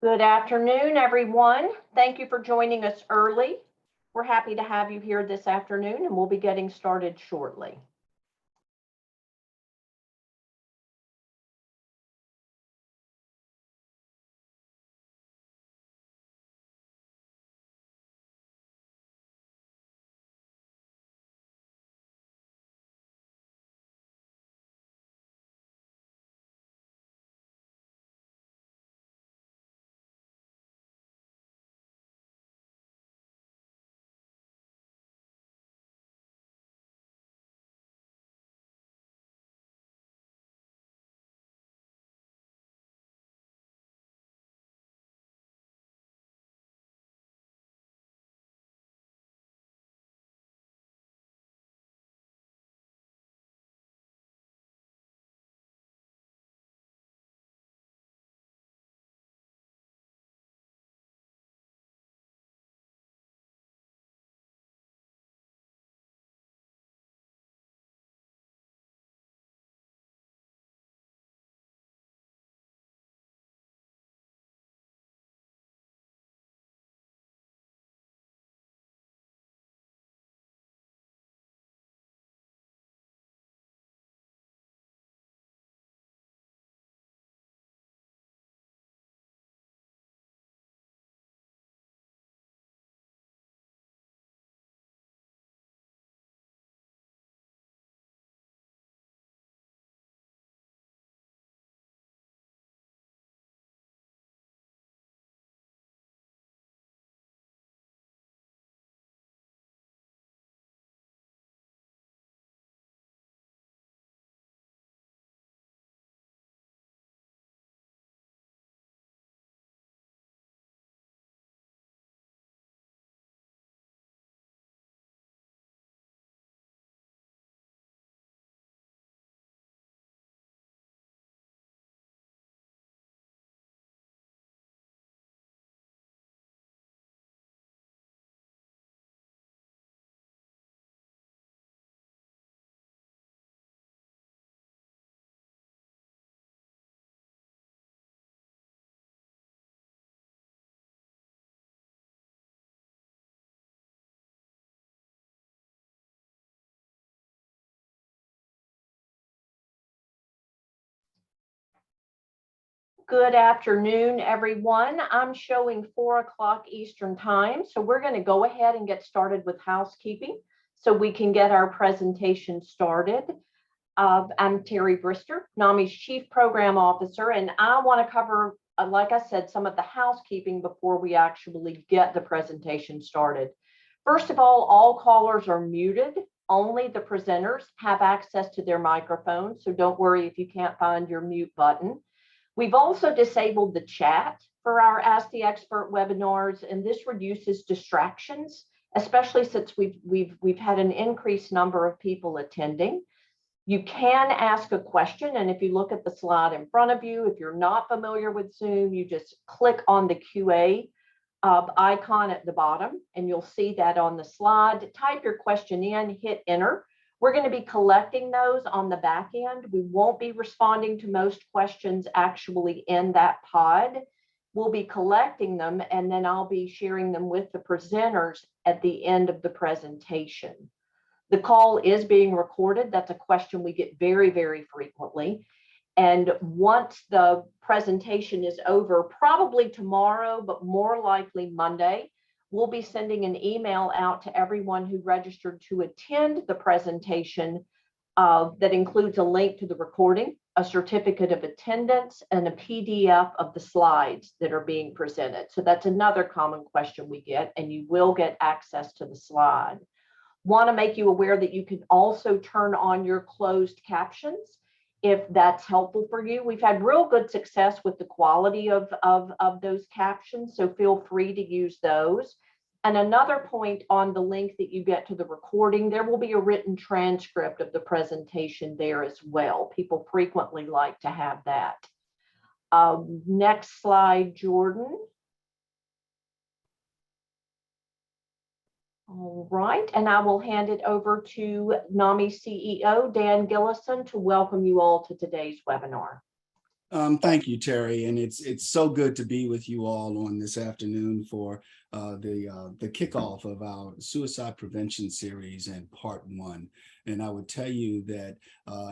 Good afternoon, everyone. Thank you for joining us early. We're happy to have you here this afternoon, and we'll be getting started shortly. Good afternoon, everyone. I'm showing 4 o'clock Eastern time, so we're going to go ahead and get started with housekeeping so we can get our presentation started. I'm Terry Brister, NAMI's Chief Program Officer, and I want to cover, like I said, some of the housekeeping before we actually get the presentation started. First of all callers are muted. Only the presenters have access to their microphone, so don't worry if you can't find your mute button. We've also disabled the chat for our Ask the Expert webinars, and this reduces distractions, especially since we've had an increased number of people attending. You can ask a question, and if you look at the slide in front of you, if you're not familiar with Zoom, you just click on the QA icon at the bottom, and you'll see that on the slide. Type your question in, hit enter. We're going to be collecting those on the back end. We won't be responding to most questions actually in that pod. We'll be collecting them, and then I'll be sharing them with the presenters at the end of the presentation. The call is being recorded. That's a question we get very, very frequently. And once the presentation is over, probably tomorrow, but more likely Monday, we'll be sending an email out to everyone who registered to attend the presentation that includes a link to the recording, a certificate of attendance, and a PDF of the slides that are being presented. So that's another common question we get, and you will get access to the slide. Want to make you aware that you can also turn on your closed captions if that's helpful for you. We've had real good success with the quality of those captions, so feel free to use those. And another point on the link that you get to the recording, there will be a written transcript of the presentation there as well. People frequently like to have that. Next slide, Jordan. All right, and I will hand it over to NAMI CEO, Dan Gillison, to welcome you all to today's webinar. Thank you, Terry, and it's so good to be with you all on this afternoon for the kickoff of our suicide prevention series and part one. And I would tell you that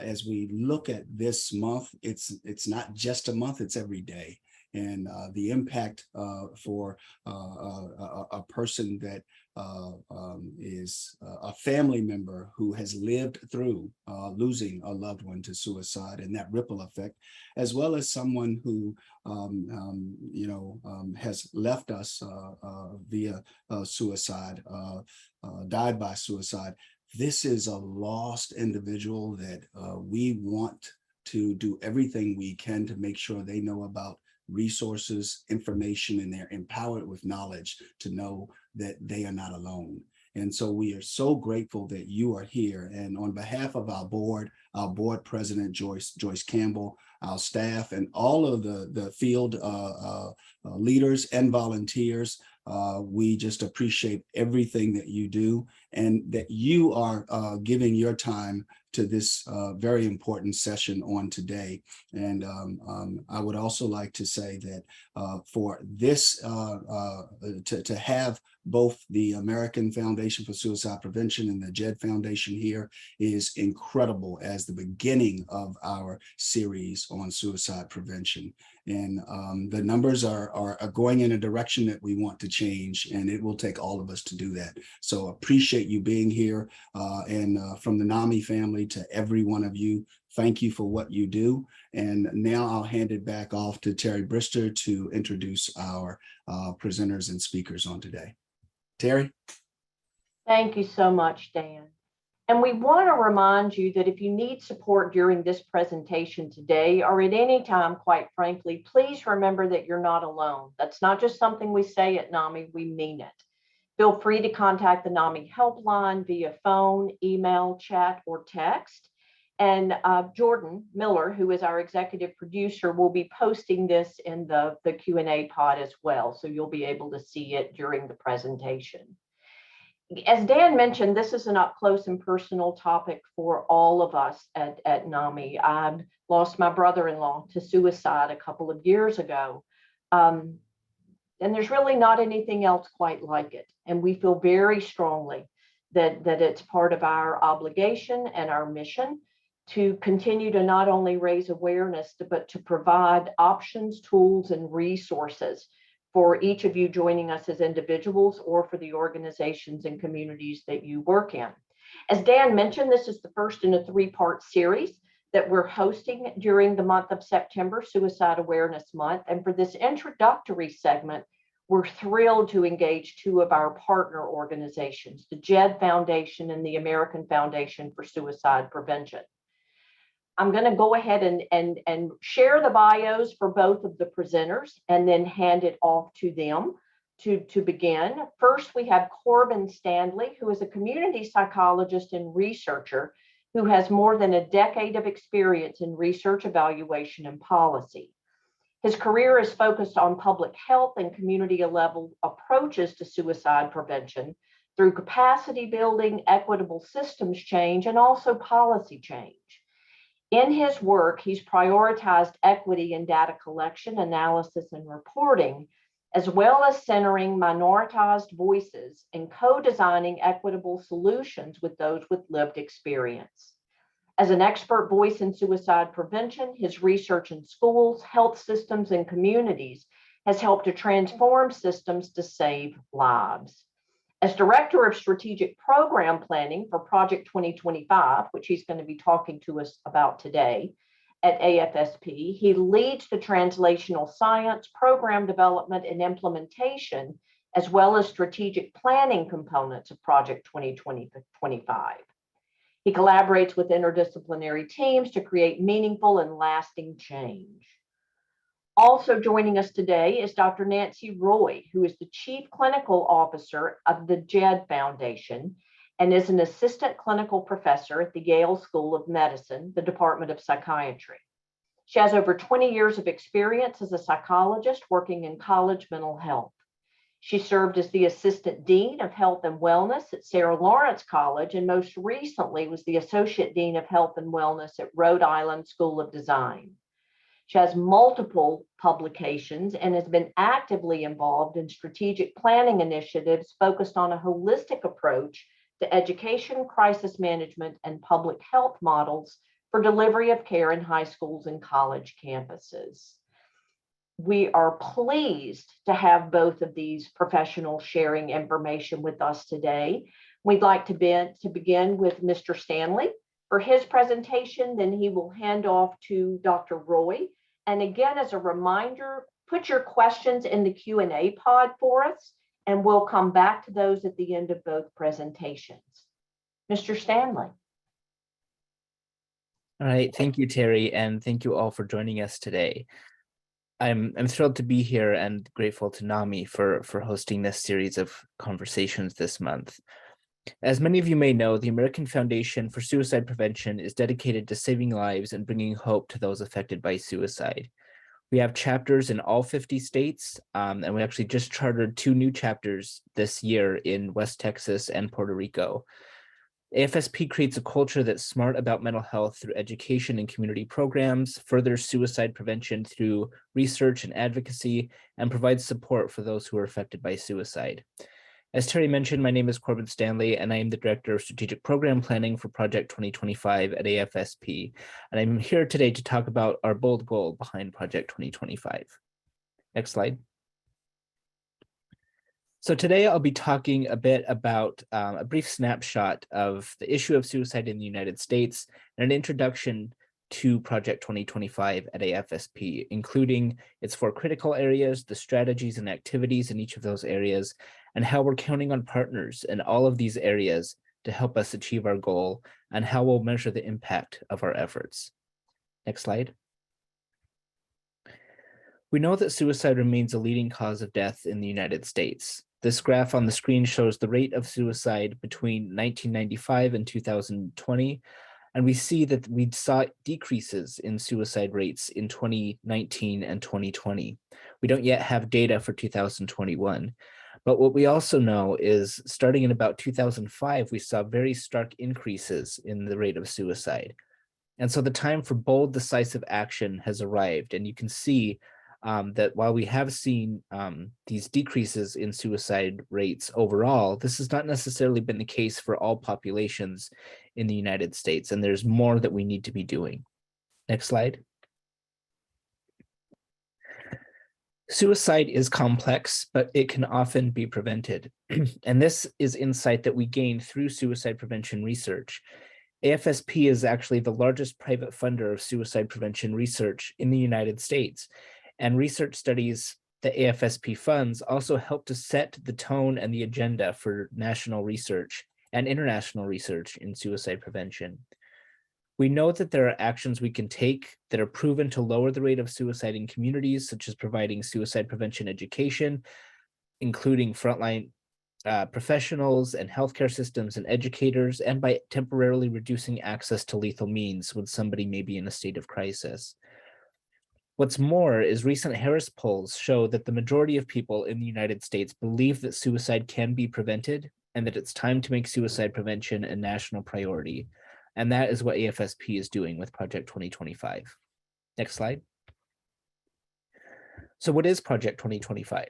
as we look at this month, it's not just a month; it's every day. And the impact for a person that is a family member who has lived through losing a loved one to suicide, and that ripple effect, as well as someone who has left us via suicide, died by suicide. This is a lost individual that we want to do everything we can to make sure they know about resources, information, and they're empowered with knowledge to know that they are not alone. And so we are so grateful that you are here. And on behalf of our board president, Joyce Campbell, our staff, and all of the field leaders and volunteers, we just appreciate everything that you do and that you are giving your time to this very important session on today. And I would also like to say that for this, to have both the American Foundation for Suicide Prevention and the JED Foundation here is incredible as the beginning of our series on suicide prevention. And the numbers are going in a direction that we want to change, and it will take all of us to do that. So appreciate you being here, and from the NAMI family to every one of you, thank you for what you do. And now I'll hand it back off to Terry Brister to introduce our presenters and speakers on today. Terry? Thank you so much, Dan. And we want to remind you that if you need support during this presentation today or at any time, quite frankly, please remember that you're not alone. That's not just something we say at NAMI, we mean it. Feel free to contact the NAMI HelpLine via phone, email, chat, or text. And Jordan Miller, who is our executive producer, will be posting this in the Q&A pod as well. So you'll be able to see it during the presentation. As Dan mentioned, this is an up close and personal topic for all of us at NAMI. I lost my brother-in-law to suicide a couple of years ago. And there's really not anything else quite like it. And we feel very strongly that it's part of our obligation and our mission to continue to not only raise awareness, but to provide options, tools, and resources for each of you joining us as individuals or for the organizations and communities that you work in. As Dan mentioned, this is the first in a three-part series that we're hosting during the month of September, Suicide Awareness Month. And for this introductory segment, we're thrilled to engage two of our partner organizations, the JED Foundation and the American Foundation for Suicide Prevention. I'm going to go ahead and share the bios for both of the presenters and then hand it off to them to begin. First, we have Corbin Standley, who is a community psychologist and researcher who has more than a decade of experience in research, evaluation, and policy. His career is focused on public health and community-level approaches to suicide prevention through capacity building, equitable systems change, and also policy change. In his work, he's prioritized equity in data collection, analysis, and reporting, as well as centering minoritized voices and co-designing equitable solutions with those with lived experience. As an expert voice in suicide prevention, his research in schools, health systems, and communities has helped to transform systems to save lives. As Director of Strategic Program Planning for Project 2025, which he's going to be talking to us about today at AFSP, he leads the translational science, program development, and implementation, as well as strategic planning components of Project 2025. He collaborates with interdisciplinary teams to create meaningful and lasting change. Also joining us today is Dr. Nance Roy, who is the Chief Clinical Officer of the JED Foundation and is an assistant clinical professor at the Yale School of Medicine, the Department of Psychiatry. She has over 20 years of experience as a psychologist working in college mental health. She served as the Assistant Dean of Health and Wellness at Sarah Lawrence College and most recently was the Associate Dean of Health and Wellness at Rhode Island School of Design. She has multiple publications and has been actively involved in strategic planning initiatives focused on a holistic approach to education, crisis management, and public health models for delivery of care in high schools and college campuses. We are pleased to have both of these professionals sharing information with us today. We'd like to begin with Mr. Standley for his presentation, then he will hand off to Dr. Roy. And again, as a reminder, put your questions in the Q&A pod for us, and we'll come back to those at the end of both presentations. Mr. Standley. All right, thank you, Terry, and thank you all for joining us today. I'm thrilled to be here and grateful to NAMI for hosting this series of conversations this month. As many of you may know, the American Foundation for Suicide Prevention is dedicated to saving lives and bringing hope to those affected by suicide. We have chapters in all 50 states, and we actually just chartered 2 new chapters this year in West Texas and Puerto Rico. AFSP creates a culture that's smart about mental health through education and community programs, furthers suicide prevention through research and advocacy, and provides support for those who are affected by suicide. As Terry mentioned, my name is Corbin Standley, and I am the Director of Strategic Program Planning for Project 2025 at AFSP. And I'm here today to talk about our bold goal behind Project 2025. Next slide. So today I'll be talking a bit about a brief snapshot of the issue of suicide in the United States and an introduction to Project 2025 at AFSP, including its 4 critical areas, the strategies and activities in each of those areas, and how we're counting on partners in all of these areas to help us achieve our goal, and how we'll measure the impact of our efforts. Next slide. We know that suicide remains a leading cause of death in the United States. This graph on the screen shows the rate of suicide between 1995 and 2020, and we see that we saw decreases in suicide rates in 2019 and 2020. We don't yet have data for 2021, but what we also know is starting in about 2005, we saw very stark increases in the rate of suicide. And so the time for bold, decisive action has arrived, and you can see that while we have seen these decreases in suicide rates overall, this has not necessarily been the case for all populations in the United States, and there's more that we need to be doing. Next slide. Suicide is complex, but it can often be prevented. And this is insight that we gain through suicide prevention research. AFSP is actually the largest private funder of suicide prevention research in the United States. And research studies that AFSP funds also help to set the tone and the agenda for national research and international research in suicide prevention. We know that there are actions we can take that are proven to lower the rate of suicide in communities, such as providing suicide prevention education, including frontline professionals and healthcare systems and educators, and by temporarily reducing access to lethal means when somebody may be in a state of crisis. What's more is recent Harris polls show that the majority of people in the United States believe that suicide can be prevented and that it's time to make suicide prevention a national priority. And that is what AFSP is doing with Project 2025. Next slide. So what is Project 2025?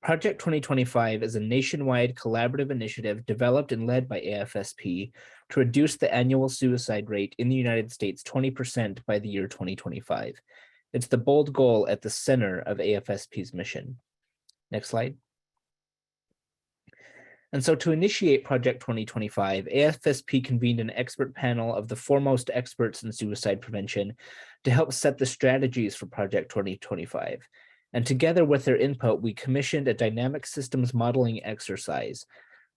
Project 2025 is a nationwide collaborative initiative developed and led by AFSP to reduce the annual suicide rate in the United States 20% by the year 2025. It's the bold goal at the center of AFSP's mission. Next slide. And so to initiate Project 2025, AFSP convened an expert panel of the foremost experts in suicide prevention to help set the strategies for Project 2025. And together with their input, we commissioned a dynamic systems modeling exercise.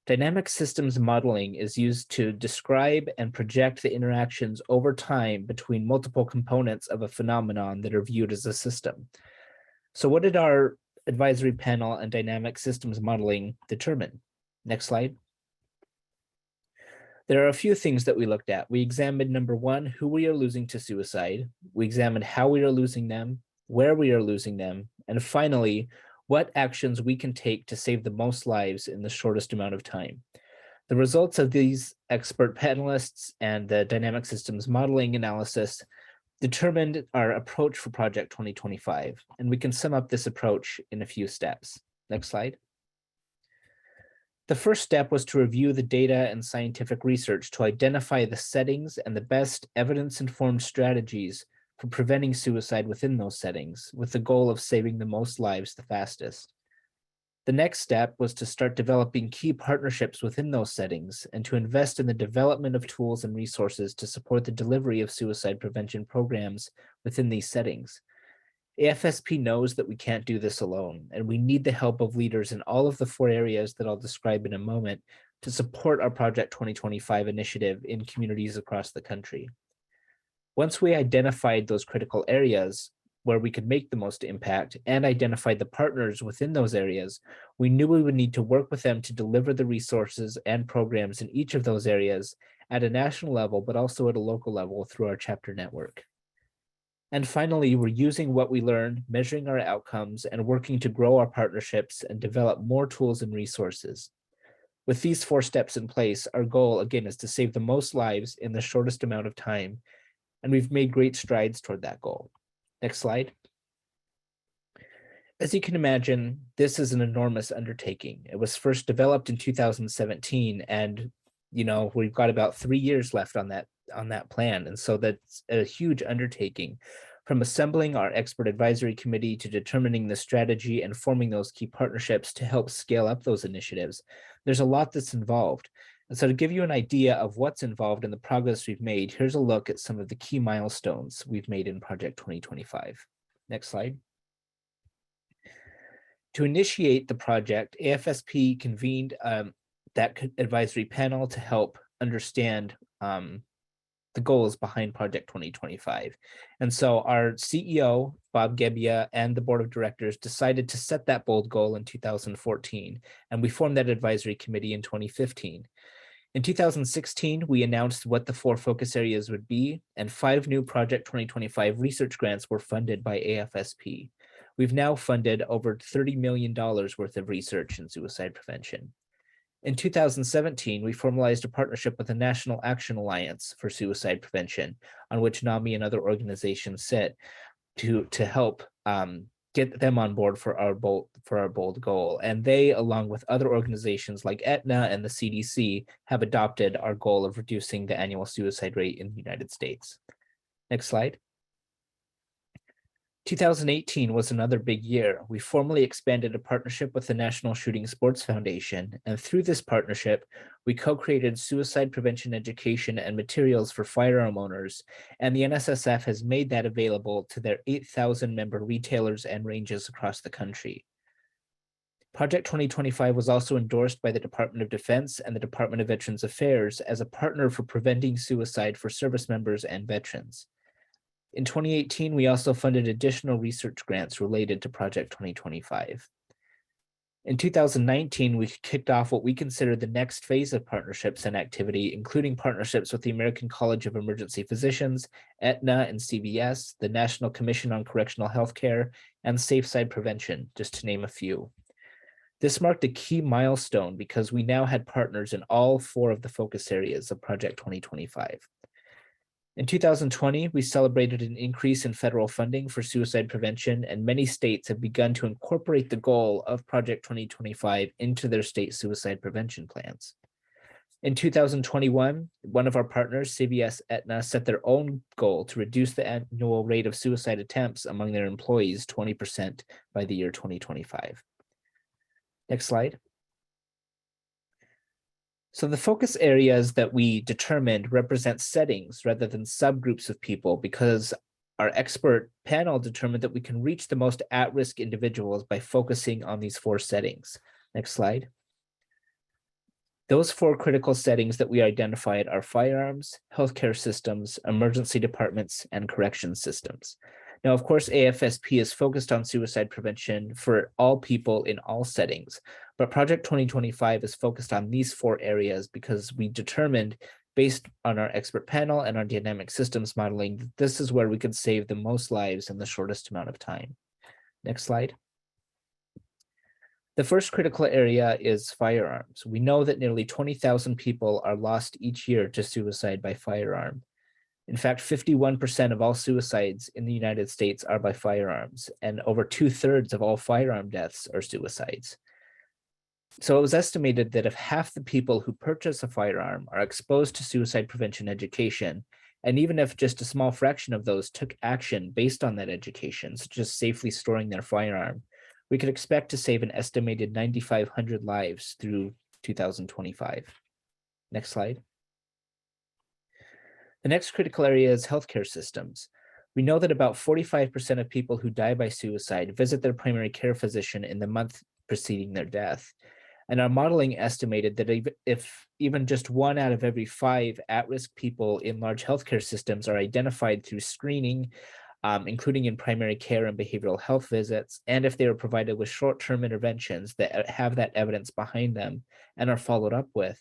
Dynamic systems modeling is used to describe and project the interactions over time between multiple components of a phenomenon that are viewed as a system. So what did our advisory panel and dynamic systems modeling determine? Next slide. There are a few things that we looked at. We examined, number one, who we are losing to suicide. We examined how we are losing them, where we are losing them, and finally, what actions we can take to save the most lives in the shortest amount of time. The results of these expert panelists and the dynamic systems modeling analysis determined our approach for Project 2025, and we can sum up this approach in a few steps. Next slide. The first step was to review the data and scientific research to identify the settings and the best evidence-informed strategies for preventing suicide within those settings, with the goal of saving the most lives the fastest. The next step was to start developing key partnerships within those settings and to invest in the development of tools and resources to support the delivery of suicide prevention programs within these settings. AFSP knows that we can't do this alone, and we need the help of leaders in all of the 4 areas that I'll describe in a moment to support our Project 2025 initiative in communities across the country. Once we identified those critical areas where we could make the most impact and identified the partners within those areas, we knew we would need to work with them to deliver the resources and programs in each of those areas at a national level, but also at a local level through our chapter network. And finally, we're using what we learned, measuring our outcomes, and working to grow our partnerships and develop more tools and resources. With these 4 steps in place, our goal, again, is to save the most lives in the shortest amount of time, and we've made great strides toward that goal. Next slide. As you can imagine, this is an enormous undertaking. It was first developed in 2017, and we've got about 3 years left on that plan. And so that's a huge undertaking, from assembling our expert advisory committee to determining the strategy and forming those key partnerships to help scale up those initiatives. There's a lot that's involved. And so to give you an idea of what's involved in the progress we've made, here's a look at some of the key milestones we've made in Project 2025. Next slide. To initiate the project, AFSP convened that advisory panel to help understand the goals behind Project 2025. And so our CEO, Bob Gebbia, and the board of directors decided to set that bold goal in 2014, and we formed that advisory committee in 2015. In 2016, we announced what the 4 focus areas would be, and 5 new Project 2025 research grants were funded by AFSP. We've now funded over $30 million worth of research in suicide prevention. In 2017, we formalized a partnership with the National Action Alliance for Suicide Prevention, on which NAMI and other organizations sit to help get them on board for our bold goal. And they, along with other organizations like Aetna and the CDC, have adopted our goal of reducing the annual suicide rate in the United States. Next slide. 2018 was another big year. We formally expanded a partnership with the National Shooting Sports Foundation, and through this partnership, we co-created suicide prevention education and materials for firearm owners, and the NSSF has made that available to their 8,000 member retailers and ranges across the country. Project 2025 was also endorsed by the Department of Defense and the Department of Veterans Affairs as a partner for preventing suicide for service members and veterans. In 2018, we also funded additional research grants related to Project 2025. In 2019, we kicked off what we consider the next phase of partnerships and activity, including partnerships with the American College of Emergency Physicians, Aetna and CVS, the National Commission on Correctional Healthcare, and SafeSide Prevention, just to name a few. This marked a key milestone because we now had partners in all 4 of the focus areas of Project 2025. In 2020, we celebrated an increase in federal funding for suicide prevention, and many states have begun to incorporate the goal of Project 2025 into their state suicide prevention plans. In 2021, one of our partners, CVS Aetna, set their own goal to reduce the annual rate of suicide attempts among their employees 20% by the year 2025. Next slide. So the focus areas that we determined represent settings rather than subgroups of people, because our expert panel determined that we can reach the most at-risk individuals by focusing on these 4 settings. Next slide. Those 4 critical settings that we identified are firearms, healthcare systems, emergency departments, and corrections systems. Now, of course, AFSP is focused on suicide prevention for all people in all settings, but Project 2025 is focused on these 4 areas because we determined, based on our expert panel and our dynamic systems modeling, that this is where we could save the most lives in the shortest amount of time. Next slide. The first critical area is firearms. We know that nearly 20,000 people are lost each year to suicide by firearm. In fact, 51% of all suicides in the United States are by firearms, and over 2/3 of all firearm deaths are suicides. So it was estimated that if half the people who purchase a firearm are exposed to suicide prevention education, and even if just a small fraction of those took action based on that education, such as safely storing their firearm, we could expect to save an estimated 9,500 lives through 2025. Next slide. The next critical area is healthcare systems. We know that about 45% of people who die by suicide visit their primary care physician in the month preceding their death. And our modeling estimated that if even just 1 out of every 5 at-risk people in large healthcare systems are identified through screening, including in primary care and behavioral health visits, and if they are provided with short-term interventions that have that evidence behind them and are followed up with,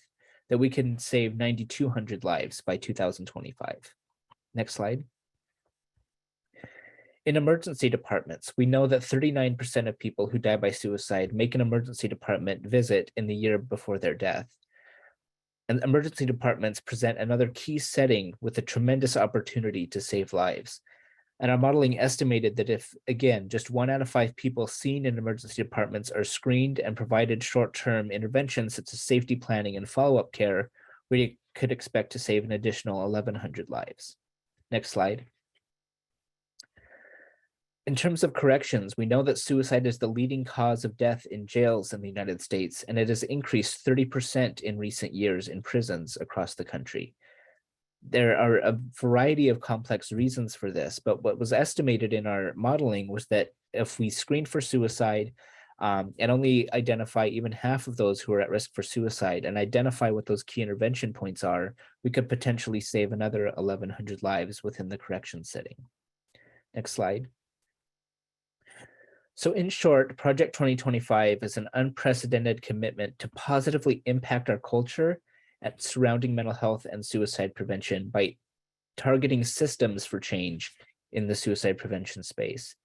that we can save 9,200 lives by 2025. Next slide. In emergency departments, we know that 39% of people who die by suicide make an emergency department visit in the year before their death. And emergency departments present another key setting with a tremendous opportunity to save lives. And our modeling estimated that if, again, just 1 out of 5 people seen in emergency departments are screened and provided short-term interventions such as safety planning and follow-up care, we could expect to save an additional 1,100 lives. Next slide. In terms of corrections, we know that suicide is the leading cause of death in jails in the United States, and it has increased 30% in recent years in prisons across the country. There are a variety of complex reasons for this, but what was estimated in our modeling was that if we screen for suicide and only identify even half of those who are at risk for suicide and identify what those key intervention points are, we could potentially save another 1,100 lives within the correction setting. Next slide. So in short, Project 2025 is an unprecedented commitment to positively impact our culture at surrounding mental health and suicide prevention by targeting systems for change in the suicide prevention space.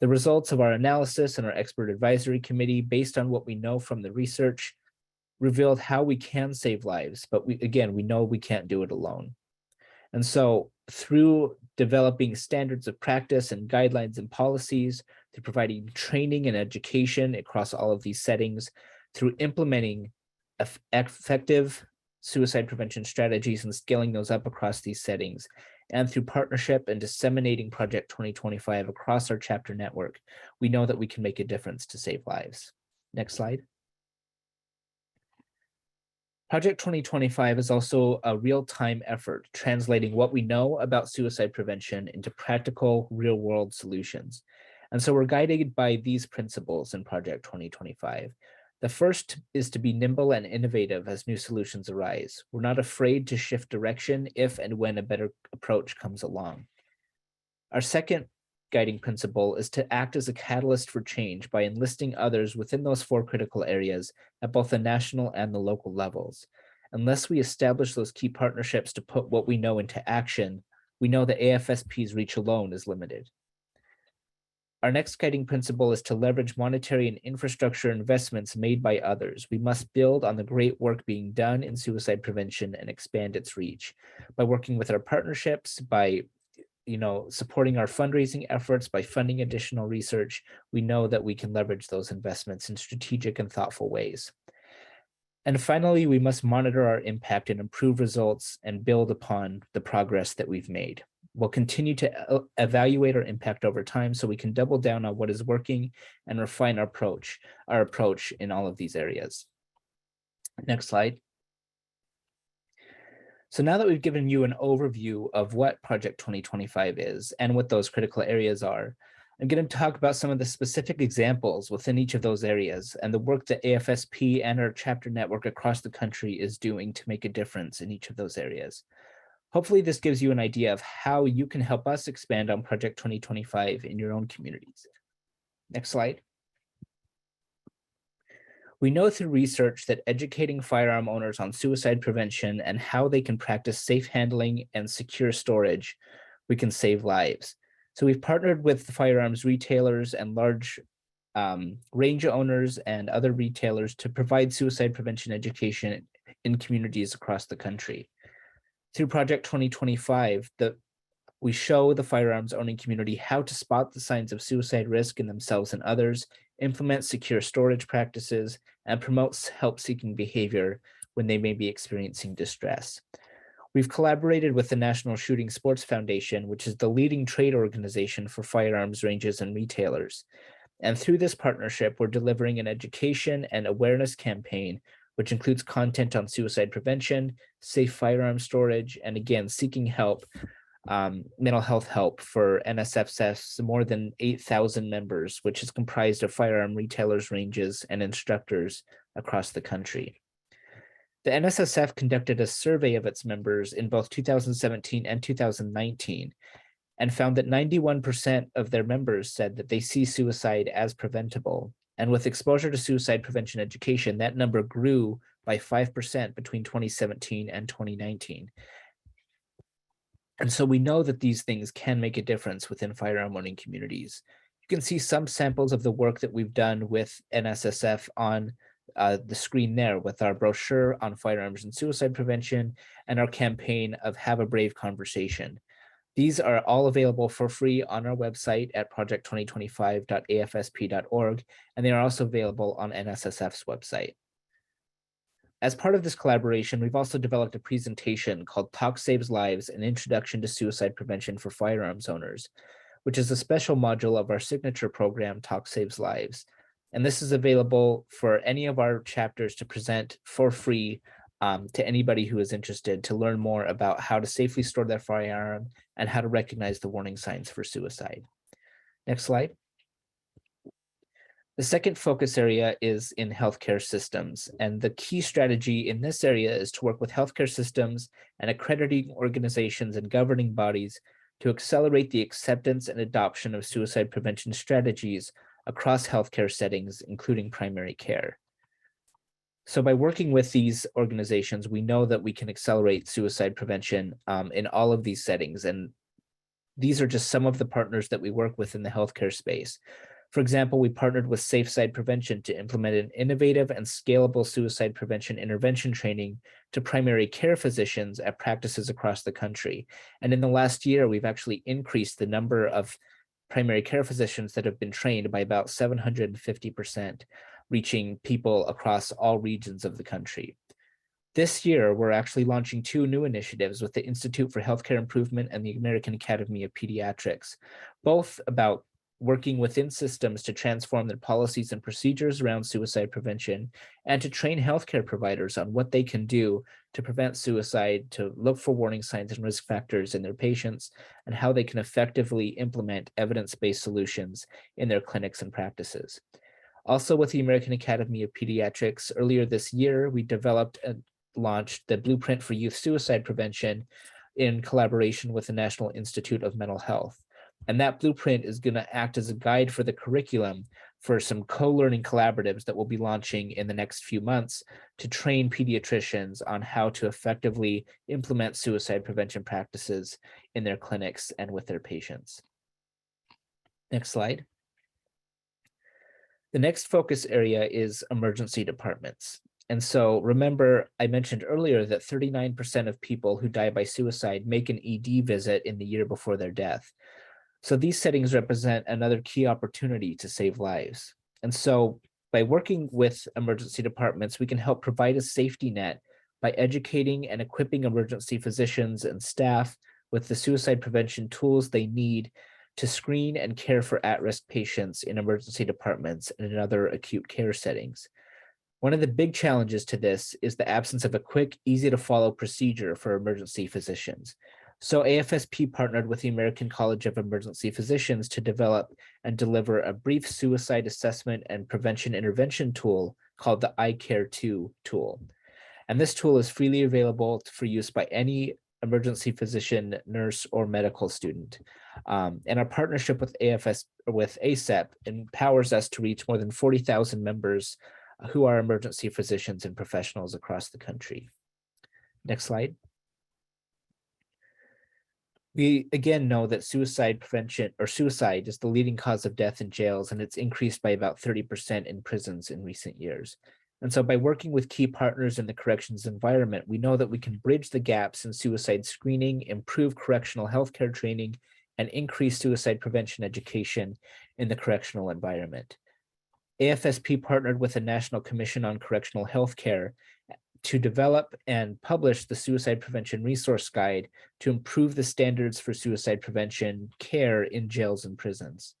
The results of our analysis and our expert advisory committee, based on what we know from the research, revealed how we can save lives, but we know we can't do it alone. And so through developing standards of practice and guidelines and policies, through providing training and education across all of these settings, through implementing effective suicide prevention strategies and scaling those up across these settings, and through partnership and disseminating Project 2025 across our chapter network, we know that we can make a difference to save lives. Next slide. Project 2025 is also a real-time effort translating what we know about suicide prevention into practical, real-world solutions. And so we're guided by these principles in Project 2025. The first is to be nimble and innovative as new solutions arise. We're not afraid to shift direction if and when a better approach comes along. Our second guiding principle is to act as a catalyst for change by enlisting others within those 4 critical areas at both the national and the local levels. Unless we establish those key partnerships to put what we know into action, we know that AFSP's reach alone is limited. Our next guiding principle is to leverage monetary and infrastructure investments made by others. We must build on the great work being done in suicide prevention and expand its reach by working with our partnerships, by supporting our fundraising efforts, by funding additional research. We know that we can leverage those investments in strategic and thoughtful ways. And finally, we must monitor our impact and improve results and build upon the progress that we've made. We'll continue to evaluate our impact over time so we can double down on what is working and refine our approach in all of these areas. Next slide. So now that we've given you an overview of what Project 2025 is and what those critical areas are, I'm going to talk about some of the specific examples within each of those areas and the work that AFSP and our chapter network across the country is doing to make a difference in each of those areas. Hopefully this gives you an idea of how you can help us expand on Project 2025 in your own communities. Next slide. We know through research that educating firearm owners on suicide prevention and how they can practice safe handling and secure storage, we can save lives. So we've partnered with the firearms retailers and large range owners and other retailers to provide suicide prevention education in communities across the country. Through Project 2025, the We show the firearms owning community how to spot the signs of suicide risk in themselves and others, implement secure storage practices, and promotes help-seeking behavior when they may be experiencing distress. We've collaborated with the National Shooting Sports Foundation, which is the leading trade organization for firearms ranges and retailers. And through this partnership, we're delivering an education and awareness campaign, which includes content on suicide prevention, safe firearm storage, and again, seeking help, mental health help for NSF's more than 8,000 members, which is comprised of firearm retailers, ranges, and instructors across the country. The NSSF conducted a survey of its members in both 2017 and 2019 and found that 91% of their members said that they see suicide as preventable. And with exposure to suicide prevention education, that number grew by 5% between 2017 and 2019. And so we know that these things can make a difference within firearm owning communities. You can see some samples of the work that we've done with NSSF on the screen there with our brochure on firearms and suicide prevention and our campaign of Have a Brave Conversation. These are all available for free on our website at project2025.afsp.org, and they are also available on NSSF's website. As part of this collaboration, we've also developed a presentation called Talk Saves Lives, an Introduction to Suicide Prevention for Firearms Owners, which is a special module of our signature program, Talk Saves Lives. And this is available for any of our chapters to present for free to anybody who is interested to learn more about how to safely store their firearm and how to recognize the warning signs for suicide. Next slide. The second focus area is in healthcare systems, and the key strategy in this area is to work with healthcare systems and accrediting organizations and governing bodies to accelerate the acceptance and adoption of suicide prevention strategies across healthcare settings, including primary care. So by working with these organizations, we know that we can accelerate suicide prevention in all of these settings. And these are just some of the partners that we work with in the healthcare space. For example, we partnered with SafeSide Prevention to implement an innovative and scalable suicide prevention intervention training to primary care physicians at practices across the country. And in the last year, we've actually increased the number of primary care physicians that have been trained by about 750%, reaching people across all regions of the country. This year, we're actually launching 2 new initiatives with the Institute for Healthcare Improvement and the American Academy of Pediatrics, both about working within systems to transform their policies and procedures around suicide prevention and to train healthcare providers on what they can do to prevent suicide, to look for warning signs and risk factors in their patients, and how they can effectively implement evidence-based solutions in their clinics and practices. Also with the American Academy of Pediatrics, earlier this year, we developed and launched the Blueprint for Youth Suicide Prevention in collaboration with the National Institute of Mental Health. And that blueprint is going to act as a guide for the curriculum for some co-learning collaboratives that we'll be launching in the next few months to train pediatricians on how to effectively implement suicide prevention practices in their clinics and with their patients. Next slide. The next focus area is emergency departments. And so remember, I mentioned earlier that 39% of people who die by suicide make an ED visit in the year before their death. So these settings represent another key opportunity to save lives. And so by working with emergency departments, we can help provide a safety net by educating and equipping emergency physicians and staff with the suicide prevention tools they need to screen and care for at-risk patients in emergency departments and in other acute care settings. One of the big challenges to this is the absence of a quick, easy-to-follow procedure for emergency physicians. So AFSP partnered with the American College of Emergency Physicians to develop and deliver a brief suicide assessment and prevention intervention tool called the iCare2 tool. And this tool is freely available for use by any emergency physician, nurse, or medical student. And our partnership with ASAP empowers us to reach more than 40,000 members who are emergency physicians and professionals across the country. Next slide. We again know that suicide prevention or suicide is the leading cause of death in jails, and it's increased by about 30% in prisons in recent years. And so by working with key partners in the corrections environment, we know that we can bridge the gaps in suicide screening, improve correctional healthcare training, and increase suicide prevention education in the correctional environment. AFSP partnered with the National Commission on Correctional Healthcare to develop and publish the Suicide Prevention Resource Guide to improve the standards for suicide prevention care in jails and prisons.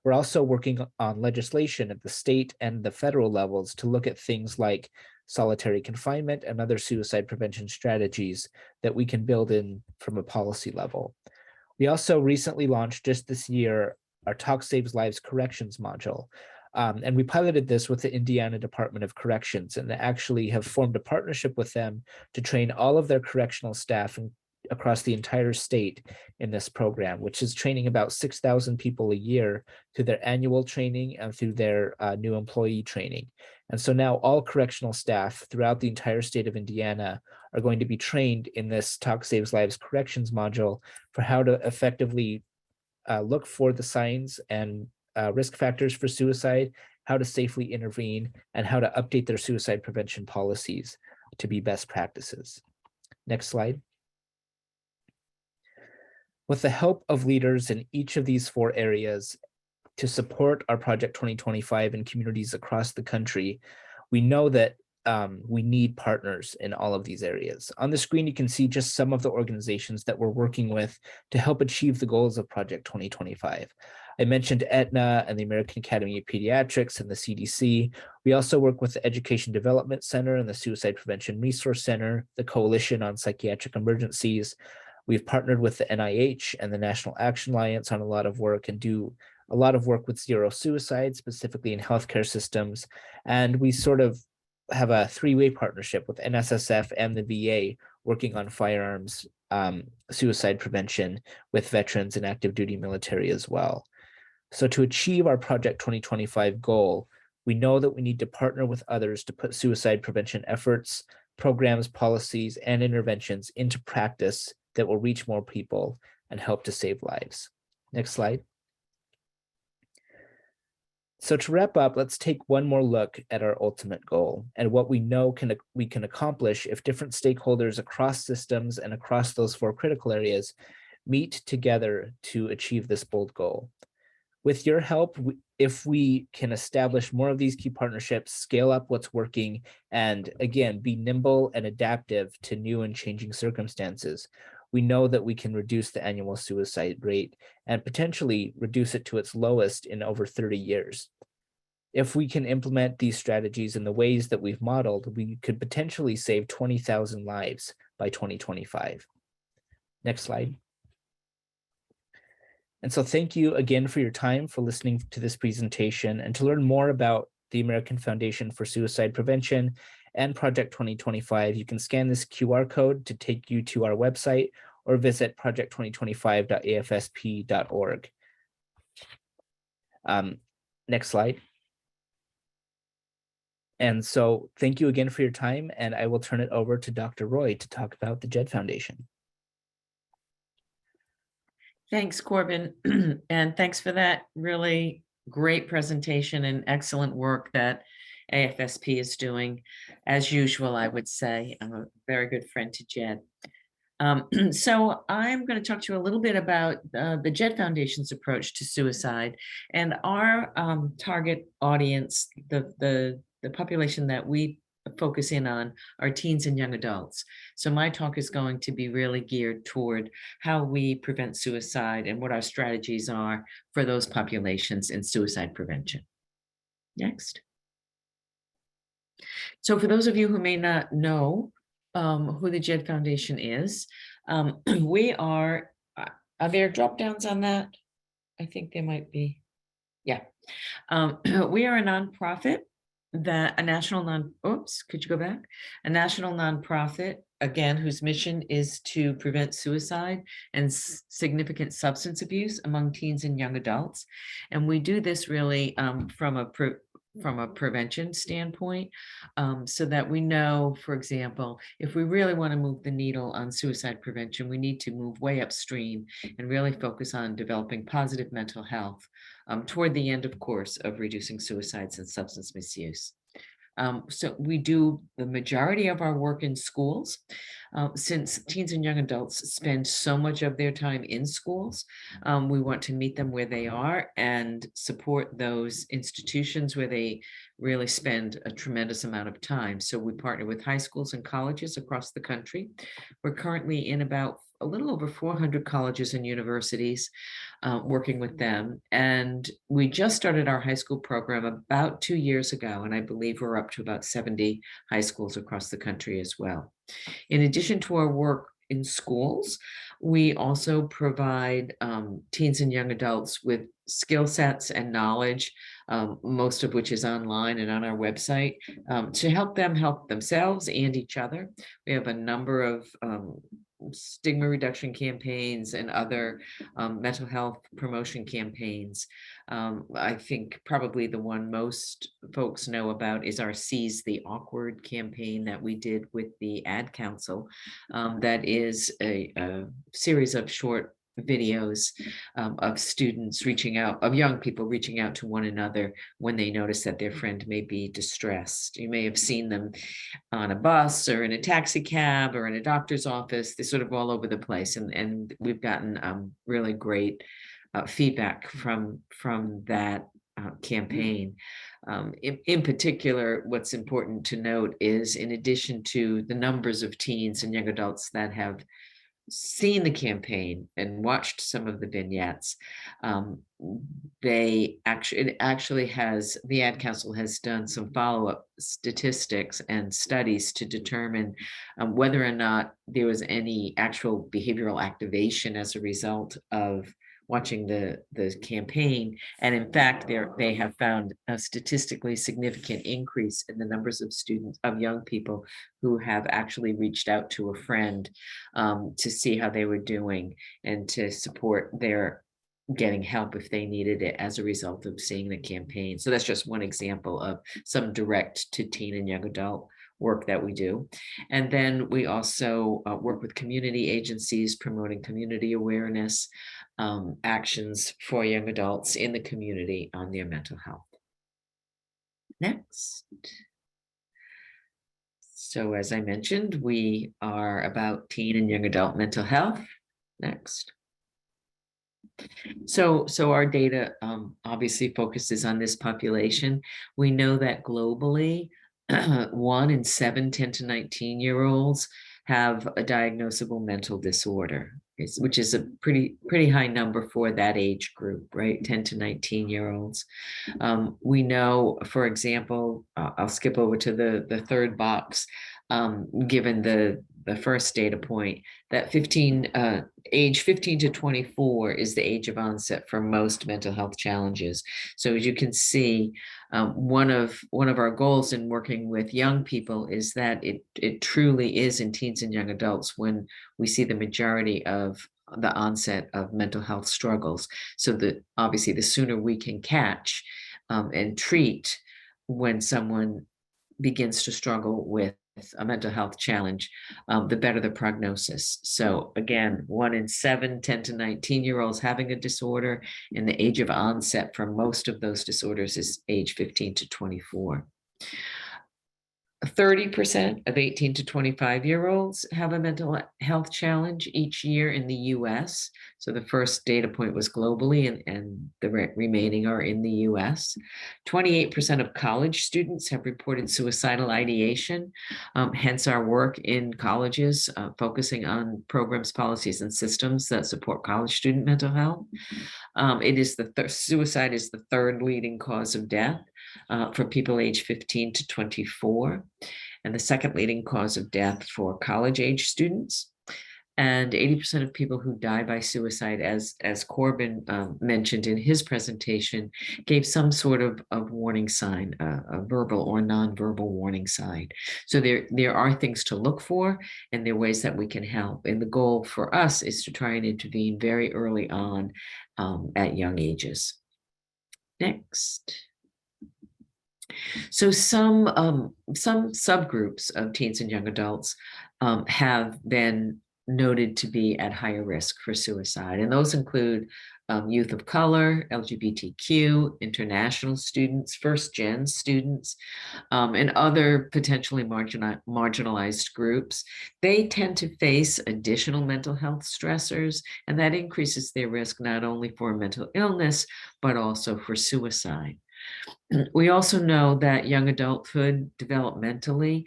We're also working on legislation at the state and the federal levels to look at things like solitary confinement and other suicide prevention strategies that we can build in from a policy level. We also recently launched just this year our Talk Saves Lives corrections module. And we piloted this with the Indiana Department of Corrections and actually have formed a partnership with them to train all of their correctional staff across the entire state in this program, which is training about 6,000 people a year through their annual training and through their new employee training. And so now all correctional staff throughout the entire state of Indiana are going to be trained in this Talk Saves Lives corrections module for how to effectively look for the signs and risk factors for suicide, how to safely intervene, and how to update their suicide prevention policies to be best practices. Next slide. With the help of leaders in each of these 4 areas to support our Project 2025 in communities across the country, we know that we need partners in all of these areas. On the screen, you can see just some of the organizations that we're working with to help achieve the goals of Project 2025. I mentioned Aetna and the American Academy of Pediatrics and the CDC. We also work with the Education Development Center and the Suicide Prevention Resource Center, the Coalition on Psychiatric Emergencies. We've partnered with the NIH and the National Action Alliance on a lot of work and do a lot of work with zero suicide, specifically in healthcare systems. And we sort of have a 3-way partnership with NSSF and the VA working on firearms suicide prevention with veterans and active duty military as well. So to achieve our Project 2025 goal, we know that we need to partner with others to put suicide prevention efforts, programs, policies, and interventions into practice that will reach more people and help to save lives. Next slide. So to wrap up, let's take one more look at our ultimate goal and what we know we can accomplish if different stakeholders across systems and across those 4 critical areas meet together to achieve this bold goal. With your help, if we can establish more of these key partnerships, scale up what's working, and again, be nimble and adaptive to new and changing circumstances, we know that we can reduce the annual suicide rate and potentially reduce it to its lowest in over 30 years. If we can implement these strategies in the ways that we've modeled, we could potentially save 20,000 lives by 2025. Next slide. And so thank you again for your time, for listening to this presentation. And to learn more about the American Foundation for Suicide Prevention and Project 2025, you can scan this QR code to take you to our website or visit project2025.afsp.org. Next slide. And so thank you again for your time, and I will turn it over to Dr. Roy to talk about the JED Foundation. Thanks, Corbin, and thanks for that really great presentation and excellent work that AFSP is doing. As usual, I would say, I'm a very good friend to JED. So I'm going to talk to you a little bit about the JED Foundation's approach to suicide and our target audience, the population that we focus in on are teens and young adults. So my talk is going to be really geared toward how we prevent suicide and what our strategies are for those populations in suicide prevention. Next. So for those of you who may not know who the JED Foundation is, we are there drop downs on that? I think there might be. Yeah. We are a nonprofit a national nonprofit, again, whose mission is to prevent suicide and significant substance abuse among teens and young adults. And we do this really from a prevention standpoint, so that we know, for example, if we really want to move the needle on suicide prevention, we need to move way upstream and really focus on developing positive mental health toward the end, of course, of reducing suicides and substance misuse. So we do the majority of our work in schools. Since teens and young adults spend so much of their time in schools, we want to meet them where they are and support those institutions where they really spend a tremendous amount of time. So we partner with high schools and colleges across the country. We're currently in about a little over 400 colleges and universities, working with them. And we just started our high school program about 2 years ago, and I believe we're up to about 70 high schools across the country as well. In addition to our work in schools, we also provide teens and young adults with skill sets and knowledge, most of which is online and on our website, to help them help themselves and each other. We have a number of stigma reduction campaigns and other mental health promotion campaigns. I think probably the one most folks know about is our Seize the Awkward campaign that we did with the Ad Council. That is a series of short videos of students reaching out, of young people reaching out to one another when they notice that their friend may be distressed. You may have seen them on a bus or in a taxi cab or in a doctor's office. They're sort of all over the place. And we've gotten really great feedback from that campaign. In particular, what's important to note is, in addition to the numbers of teens and young adults that have seen the campaign and watched some of the vignettes, the Ad Council has done some follow-up statistics and studies to determine whether or not there was any actual behavioral activation as a result of watching the campaign. And in fact, they have found a statistically significant increase in the numbers of students, of young people who have actually reached out to a friend to see how they were doing and to support their getting help if they needed it as a result of seeing the campaign. So that's just one example of some direct to teen and young adult work that we do. And then we also work with community agencies promoting community awareness, actions for young adults in the community on their mental health. Next. So as I mentioned, we are about teen and young adult mental health. Next. So our data obviously focuses on this population. We know that globally, 1 in 7 10 to 19-year-olds have a diagnosable mental disorder, which is a pretty high number for that age group, right? 10 to 19-year-olds. We know, for example, I'll skip over to the third box, given the first data point, that age 15 to 24 is the age of onset for most mental health challenges. So as you can see, one of our goals in working with young people is that it truly is in teens and young adults when we see the majority of the onset of mental health struggles. So that obviously the sooner we can catch and treat when someone begins to struggle with a mental health challenge, the better the prognosis. So again, 1 in 7 10 to 19-year-olds having a disorder, and the age of onset for most of those disorders is age 15 to 24. 30% of 18 to 25-year-olds have a mental health challenge each year in the US. So the first data point was globally, and the remaining are in the US. 28% of college students have reported suicidal ideation, hence our work in colleges, focusing on programs, policies, and systems that support college student mental health. Suicide is the third leading cause of death for people aged 15 to 24, and the second leading cause of death for college-age students. And 80% of people who die by suicide, as Corbin mentioned in his presentation, gave some sort of warning sign, a verbal or nonverbal warning sign. So there are things to look for, and there are ways that we can help. And the goal for us is to try and intervene very early on at young ages. Next. So some subgroups of teens and young adults have been noted to be at higher risk for suicide. And those include youth of color, LGBTQ, international students, first-gen students, and other potentially marginalized groups. They tend to face additional mental health stressors, and that increases their risk not only for mental illness, but also for suicide. We also know that young adulthood developmentally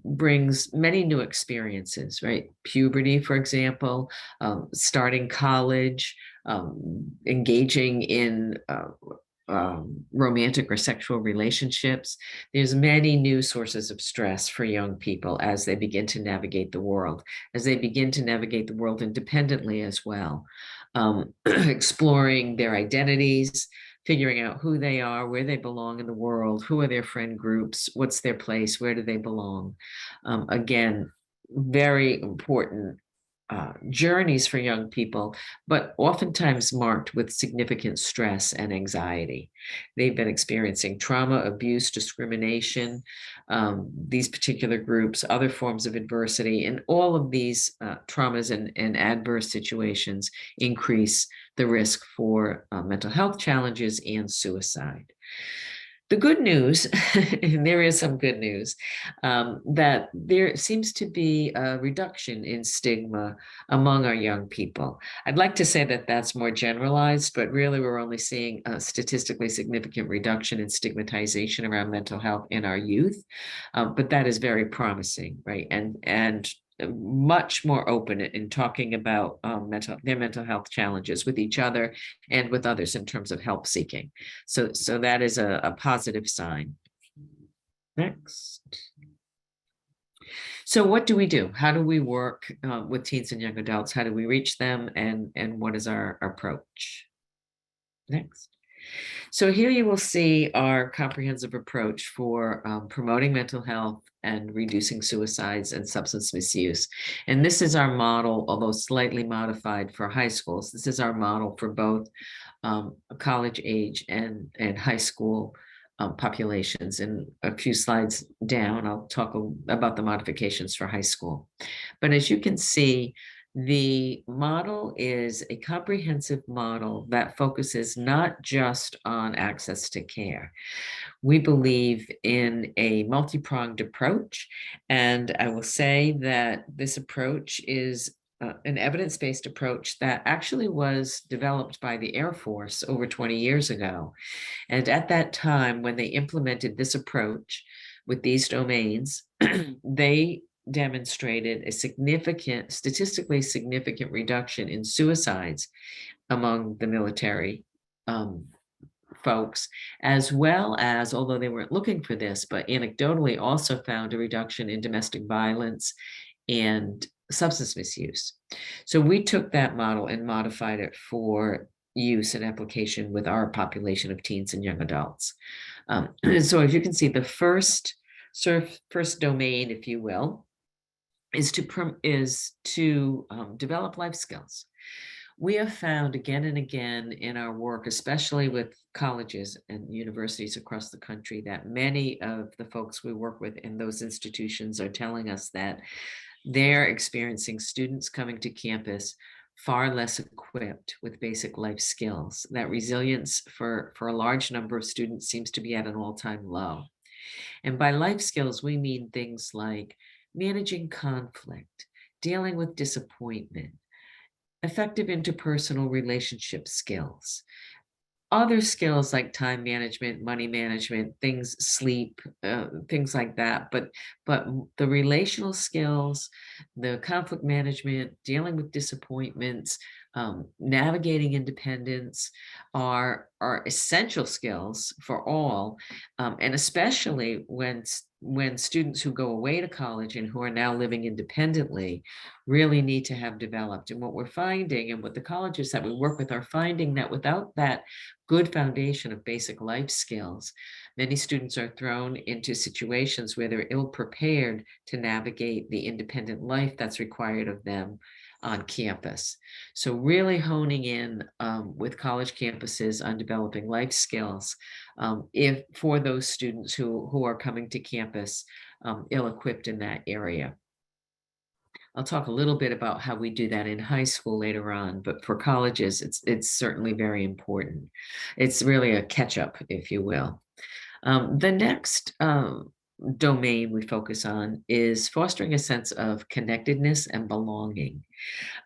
brings many new experiences, right? Puberty, for example, starting college, engaging in romantic or sexual relationships. There's many new sources of stress for young people as they begin to navigate the world, as they begin to navigate the world independently as well, exploring their identities, figuring out who they are, where they belong in the world, who are their friend groups, what's their place, where do they belong. Again, very important journeys for young people, but oftentimes marked with significant stress and anxiety. They've been experiencing trauma, abuse, discrimination, these particular groups, other forms of adversity, and all of these traumas and adverse situations increase the risk for mental health challenges and suicide. The good news, and there is some good news, that there seems to be a reduction in stigma among our young people. I'd like to say that that's more generalized, but really we're only seeing a statistically significant reduction in stigmatization around mental health in our youth, but that is very promising, right? And much more open in talking about their mental health challenges with each other and with others in terms of help seeking. So that is a positive sign. Next. So what do we do? How do we work with teens and young adults? How do we reach them? And what is our approach? Next. So here you will see our comprehensive approach for promoting mental health and reducing suicides and substance misuse. And this is our model, although slightly modified for high schools. This is our model for both college age and high school populations. And a few slides down, I'll talk about the modifications for high school. But as you can see, the model is a comprehensive model that focuses not just on access to care. We believe in a multi-pronged approach, and I will say that this approach is an evidence-based approach that actually was developed by the Air Force over 20 years ago. And at that time, when they implemented this approach with these domains, they demonstrated a statistically significant reduction in suicides among the military folks, as well as, although they weren't looking for this, but anecdotally also found a reduction in domestic violence and substance misuse. So we took that model and modified it for use and application with our population of teens and young adults. So as you can see, the first domain, if you will, is to develop life skills. We have found again and again in our work, especially with colleges and universities across the country, that many of the folks we work with in those institutions are telling us that they're experiencing students coming to campus far less equipped with basic life skills. That resilience for a large number of students seems to be at an all-time low. And by life skills, we mean things like managing conflict, dealing with disappointment, effective interpersonal relationship skills, other skills like time management, money management, sleep, things like that. But the relational skills, the conflict management, dealing with disappointments, navigating independence are essential skills for all, and especially when students who go away to college and who are now living independently really need to have developed. And what we're finding, and what the colleges that we work with are finding, that without that good foundation of basic life skills, many students are thrown into situations where they're ill-prepared to navigate the independent life that's required of them on campus. So really honing in with college campuses on developing life skills for those students who are coming to campus ill-equipped in that area. I'll talk a little bit about how we do that in high school later on, but for colleges, it's certainly very important. It's really a catch-up, if you will. The next domain we focus on is fostering a sense of connectedness and belonging.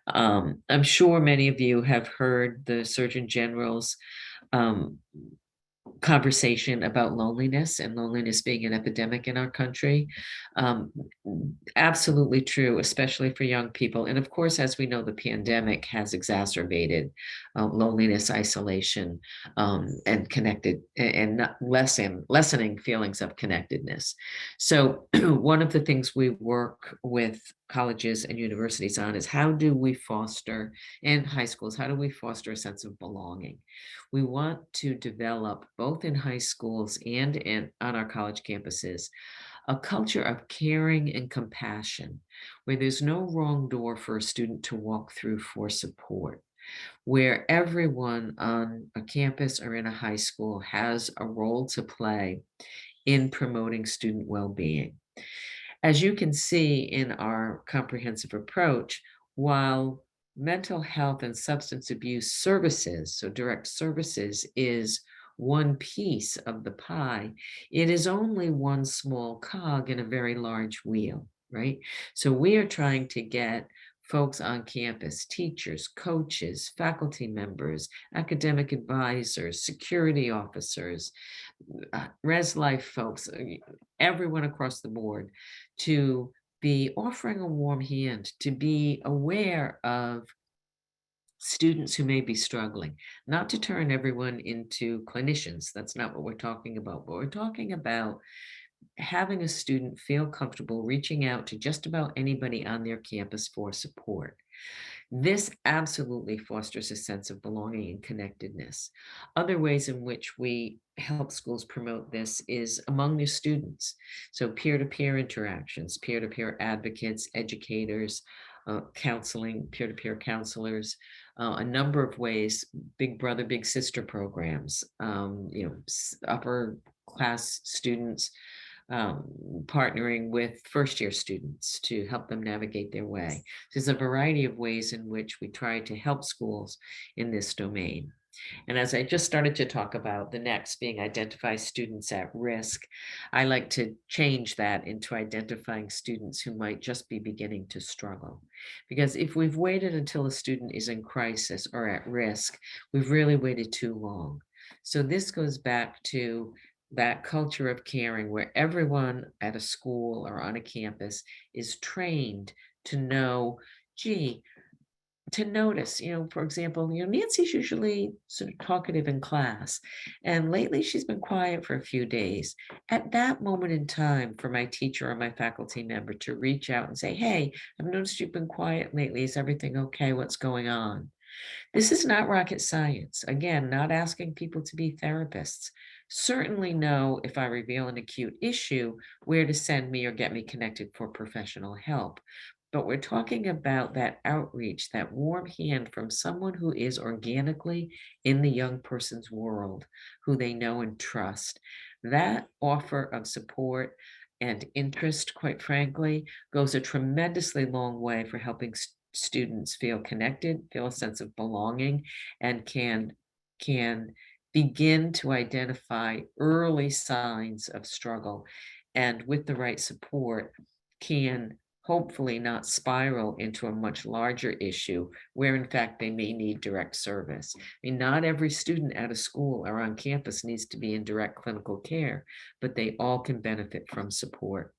I'm sure many of you have heard the Surgeon General's conversation about loneliness and loneliness being an epidemic in our country. Absolutely true, especially for young people. And of course, as we know, the pandemic has exacerbated loneliness, isolation, and connected and not lessening feelings of connectedness. So one of the things we work with colleges and universities on is how do we foster, in high schools, how do we foster a sense of belonging? We want to develop, both in high schools and on our college campuses, a culture of caring and compassion, where there's no wrong door for a student to walk through for support, where everyone on a campus or in a high school has a role to play in promoting student well-being. As you can see in our comprehensive approach, while mental health and substance abuse services, so direct services, is one piece of the pie, it is only one small cog in a very large wheel, right? So we are trying to get folks on campus, teachers, coaches, faculty members, academic advisors, security officers, res life folks, everyone across the board, to be offering a warm hand, to be aware of students who may be struggling, not to turn everyone into clinicians. That's not what we're talking about, but we're talking about having a student feel comfortable reaching out to just about anybody on their campus for support. This absolutely fosters a sense of belonging and connectedness. Other ways in which we help schools promote this is among their students. So peer-to-peer interactions, peer-to-peer advocates, educators, counseling, peer-to-peer counselors, a number of ways, big brother, big sister programs, upper class students partnering with first-year students to help them navigate their way. There's a variety of ways in which we try to help schools in this domain. And as I just started to talk about, the next being identify students at risk, I like to change that into identifying students who might just be beginning to struggle. Because if we've waited until a student is in crisis or at risk, we've really waited too long. So this goes back to that culture of caring, where everyone at a school or on a campus is trained to know, to notice, for example, Nancy's usually sort of talkative in class, and lately she's been quiet for a few days. At that moment in time, for my teacher or my faculty member to reach out and say, hey, I've noticed you've been quiet lately. Is everything okay? What's going on? This is not rocket science. Again, not asking people to be therapists. Certainly know if I reveal an acute issue, where to send me or get me connected for professional help. But we're talking about that outreach, that warm hand from someone who is organically in the young person's world, who they know and trust. That offer of support and interest, quite frankly, goes a tremendously long way for helping students feel connected, feel a sense of belonging, and can begin to identify early signs of struggle, and with the right support can hopefully not spiral into a much larger issue where in fact they may need direct service. I mean, not every student at a school or on campus needs to be in direct clinical care, but they all can benefit from support.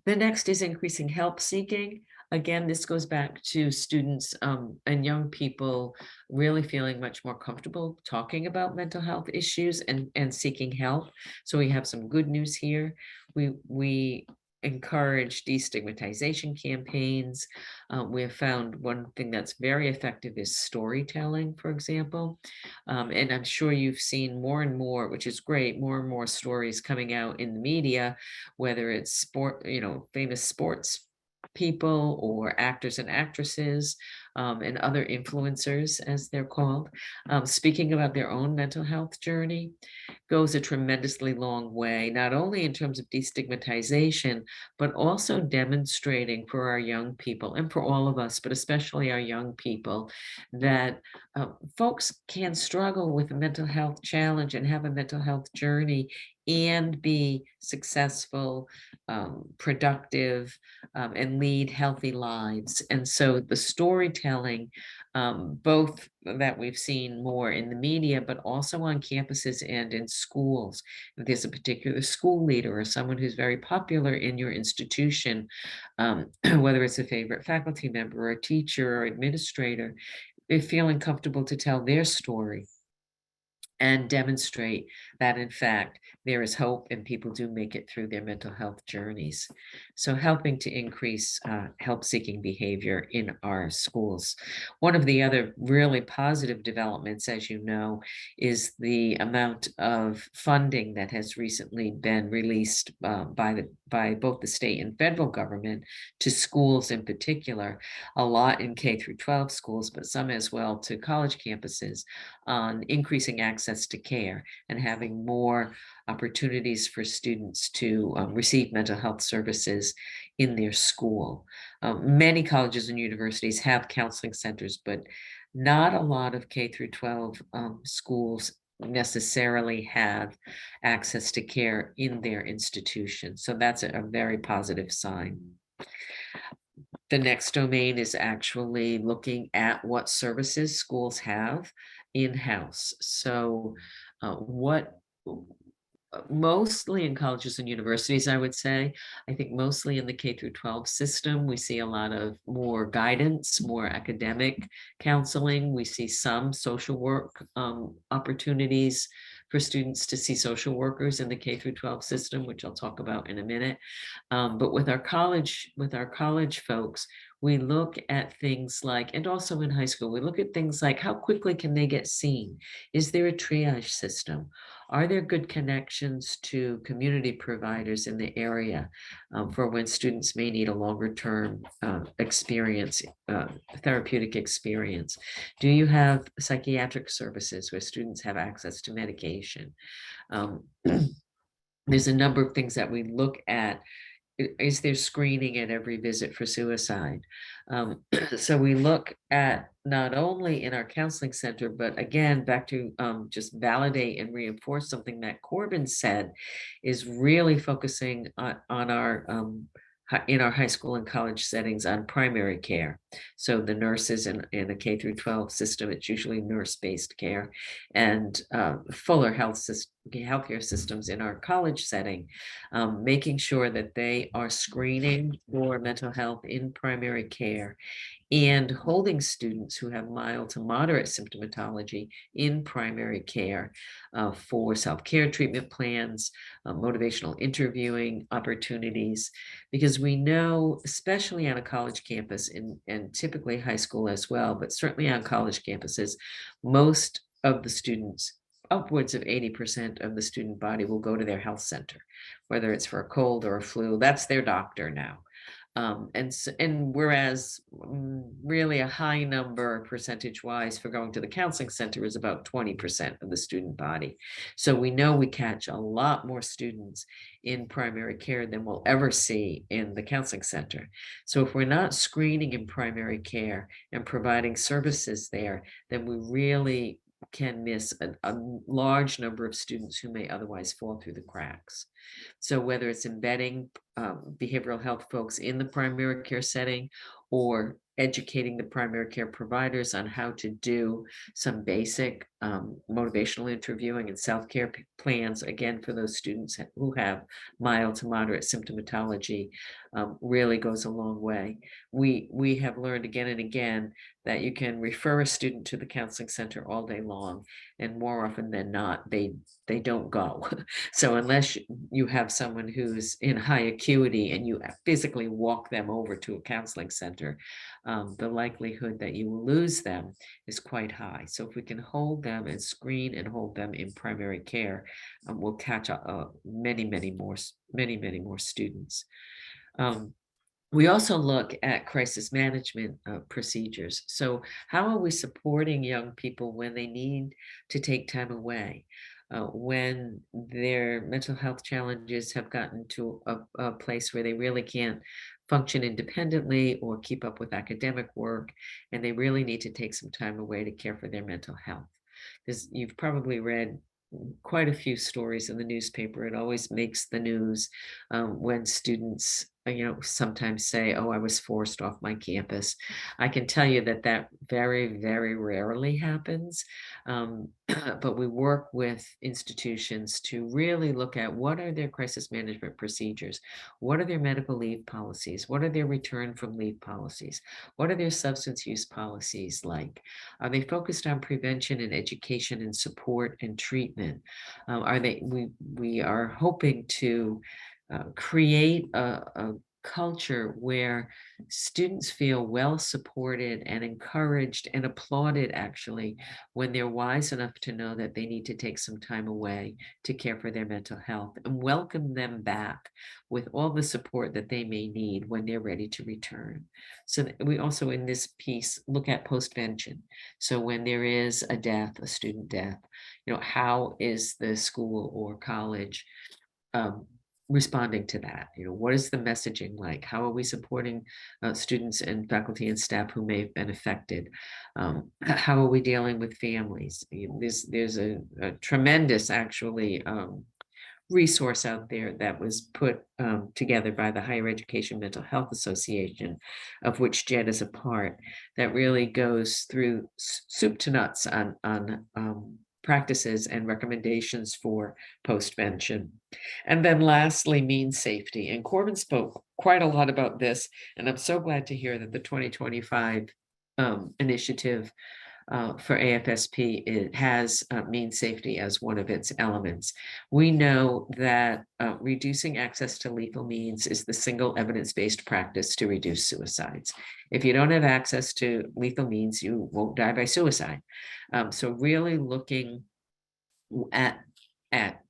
The next is increasing help seeking. Again, this goes back to students and young people really feeling much more comfortable talking about mental health issues and seeking help. So we have some good news here. We encourage destigmatization campaigns. We have found one thing that's very effective is storytelling, for example. And I'm sure you've seen more and more, which is great, more and more stories coming out in the media, whether it's famous sports people or actors and actresses and other influencers, as they're called, speaking about their own mental health journey goes a tremendously long way, not only in terms of destigmatization, but also demonstrating for our young people and for all of us, but especially our young people, that folks can struggle with a mental health challenge and have a mental health journey and be successful, productive, and lead healthy lives. And so the storytelling, both that we've seen more in the media, but also on campuses and in schools. If there's a particular school leader or someone who's very popular in your institution, whether it's a favorite faculty member or a teacher or administrator, they're feeling comfortable to tell their story and demonstrate that, in fact, there is hope and people do make it through their mental health journeys. So helping to increase help-seeking behavior in our schools. One of the other really positive developments, as you know, is the amount of funding that has recently been released by both the state and federal government to schools in particular, a lot in K through 12 schools, but some as well to college campuses, on increasing access to care and having more opportunities for students to receive mental health services in their school. Many colleges and universities have counseling centers, but not a lot of K through 12 schools necessarily have access to care in their institution. So that's a very positive sign. The next domain is actually looking at what services schools have in-house. So what mostly in colleges and universities, I would say, I think mostly in the K through 12 system, we see a lot of more guidance, more academic counseling. We see some social work opportunities for students to see social workers in the K through 12 system, which I'll talk about in a minute. But with our college folks, we look at things like, and also in high school, we look at things like how quickly can they get seen? Is there a triage system? Are there good connections to community providers in the area for when students may need a longer term experience, therapeutic experience? Do you have psychiatric services where students have access to medication? There's a number of things that we look at. Is there screening at every visit for suicide? So we look at not only in our counseling center, but again, back to just validate and reinforce something that Corbin said, is really focusing on our in our high school and college settings on primary care. So the nurses in a K through 12 system, it's usually nurse-based care, and fuller healthcare systems in our college setting, making sure that they are screening for mental health in primary care and holding students who have mild to moderate symptomatology in primary care for self-care treatment plans, motivational interviewing opportunities, because we know, especially on a college campus and typically high school as well, but certainly on college campuses, most of the students, upwards of 80% of the student body, will go to their health center, whether it's for a cold or a flu. That's their doctor now. And whereas really a high number percentage-wise for going to the counseling center is about 20% of the student body. So we know we catch a lot more students in primary care than we'll ever see in the counseling center. So if we're not screening in primary care and providing services there, then we really can miss a large number of students who may otherwise fall through the cracks. So whether it's embedding behavioral health folks in the primary care setting, or educating the primary care providers on how to do some basic motivational interviewing and self-care plans, again, for those students who have mild to moderate symptomatology, really goes a long way. We have learned again and again that you can refer a student to the counseling center all day long, and more often than not, they don't go. So unless you have someone who's in high acuity and you physically walk them over to a counseling center, the likelihood that you will lose them is quite high. So if we can hold them and screen and hold them in primary care, we'll catch many more students. We also look at crisis management procedures. So how are we supporting young people when they need to take time away? When their mental health challenges have gotten to a place where they really can't function independently or keep up with academic work, and they really need to take some time away to care for their mental health. You've probably read quite a few stories in the newspaper. It always makes the news when students, sometimes say, "Oh, I was forced off my campus." I can tell you that that very, very rarely happens. But we work with institutions to really look at what are their crisis management procedures, what are their medical leave policies, what are their return from leave policies, what are their substance use policies like? Are they focused on prevention and education and support and treatment? We are hoping to create a culture where students feel well supported and encouraged and applauded, actually, when they're wise enough to know that they need to take some time away to care for their mental health, and welcome them back with all the support that they may need when they're ready to return. So we also, in this piece, look at postvention. So when there is a death, a student death, how is the school or college responding to that? What is the messaging like? How are we supporting students and faculty and staff who may have been affected? How are we dealing with families? There's a tremendous, actually, resource out there that was put together by the Higher Education Mental Health Association, of which JED is a part, that really goes through soup to nuts on practices and recommendations for postvention. And then lastly, means safety. And Corbin spoke quite a lot about this, and I'm so glad to hear that the 2025 initiative for AFSP, it has means safety as one of its elements. We know that reducing access to lethal means is the single evidence-based practice to reduce suicides. If you don't have access to lethal means, you won't die by suicide. So really looking at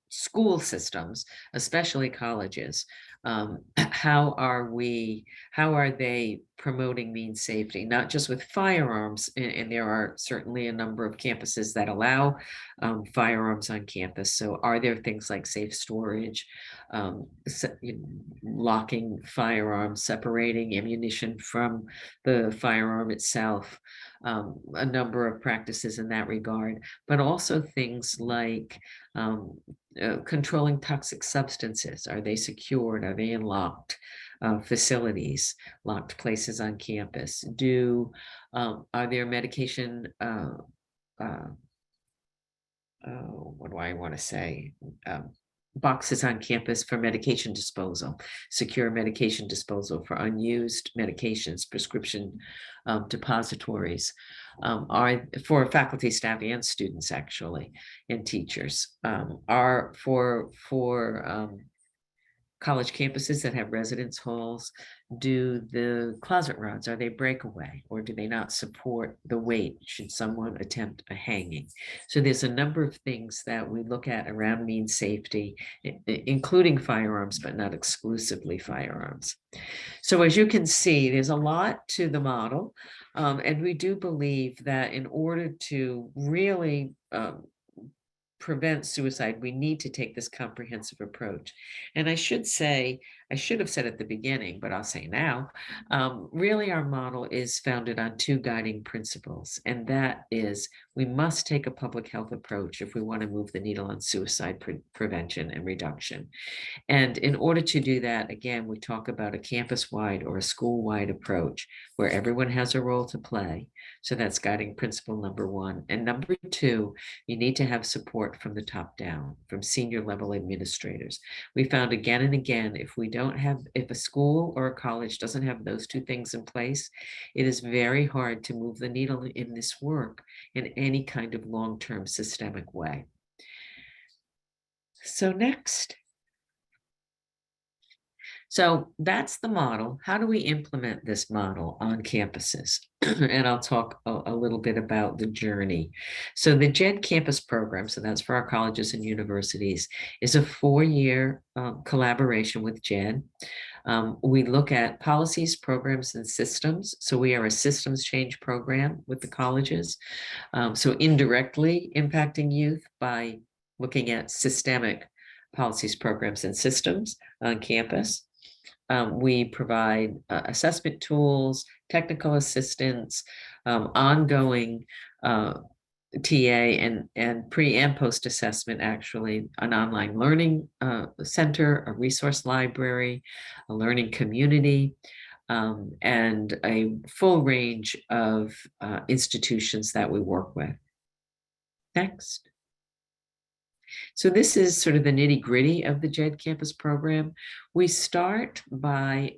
school systems, especially colleges, how are they promoting means safety, not just with firearms, and there are certainly a number of campuses that allow firearms on campus. So are there things like safe storage, locking firearms, separating ammunition from the firearm itself, a number of practices in that regard, but also things like controlling toxic substances. Are they secured? Are they in locked facilities, locked places on campus? Are there medication, what do I want to say? Boxes on campus for medication disposal, secure medication disposal for unused medications, prescription depositories, are for faculty, staff, and students, actually, and teachers. Are for college campuses that have residence halls, do the closet rods, are they breakaway, or do they not support the weight should someone attempt a hanging? So there's a number of things that we look at around means safety, including firearms, but not exclusively firearms. So as you can see, there's a lot to the model, and we do believe that in order to really prevent suicide, we need to take this comprehensive approach. And I should have said at the beginning, but I'll say now, really our model is founded on two guiding principles. And that is, we must take a public health approach if we want to move the needle on suicide prevention and reduction. And in order to do that, again, we talk about a campus-wide or a school-wide approach where everyone has a role to play. So that's guiding principle number one. And number two, you need to have support from the top down, from senior level administrators. We found again and again, if a school or a college doesn't have those two things in place, it is very hard to move the needle in this work in any kind of long-term systemic way. So next. So that's the model. How do we implement this model on campuses? And I'll talk a little bit about the journey. So the JED campus program, so that's for our colleges and universities, is a 4-year collaboration with JED. We look at policies, programs, and systems. So we are a systems change program with the colleges. So indirectly impacting youth by looking at systemic policies, programs, and systems on campus. We provide assessment tools, technical assistance, ongoing TA and pre and post assessment, actually, an online learning center, a resource library, a learning community, and a full range of institutions that we work with. Next. So this is sort of the nitty gritty of the JED campus program. We start by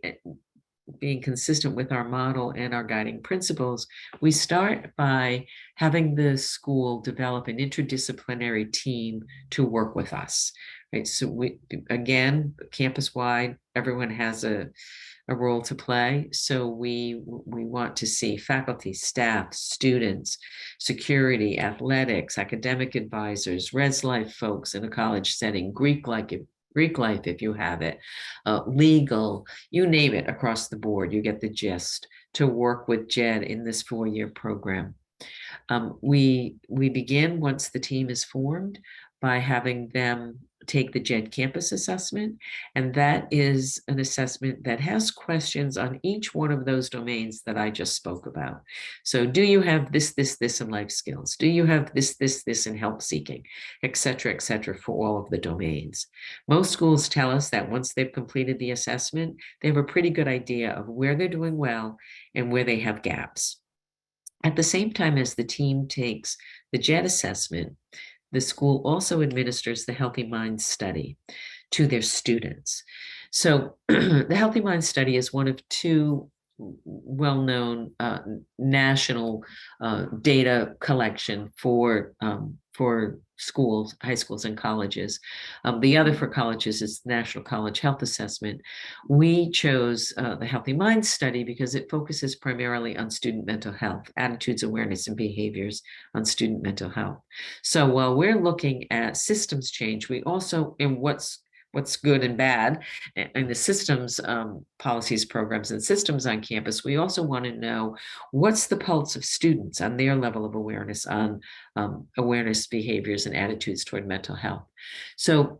being consistent with our model and our guiding principles. We start by having the school develop an interdisciplinary team to work with us, right? So we, again, campus-wide, everyone has a role to play. So we want to see faculty, staff, students, security, athletics, academic advisors, res life folks in a college setting, Greek life if you have it, legal, you name it, across the board, you get the gist, to work with JED in this 4-year program. We begin, once the team is formed, by having them take the JED campus assessment, and that is an assessment that has questions on each one of those domains that I just spoke about. So do you have this in life skills? Do you have this in help seeking, et cetera, for all of the domains? Most schools tell us that once they've completed the assessment, they have a pretty good idea of where they're doing well and where they have gaps. At the same time as the team takes the JED assessment, the school also administers the Healthy Minds study to their students. So the Healthy Minds study is one of 2 well-known national data collection for schools, high schools, and colleges. The other for colleges is the National College Health Assessment. We chose the Healthy Minds study because it focuses primarily on student mental health, attitudes, awareness, and behaviors on student mental health. So while we're looking at systems change, we also, in what's good and bad in the systems, policies, programs, and systems on campus, we also want to know what's the pulse of students on their level of awareness on awareness, behaviors, and attitudes toward mental health. So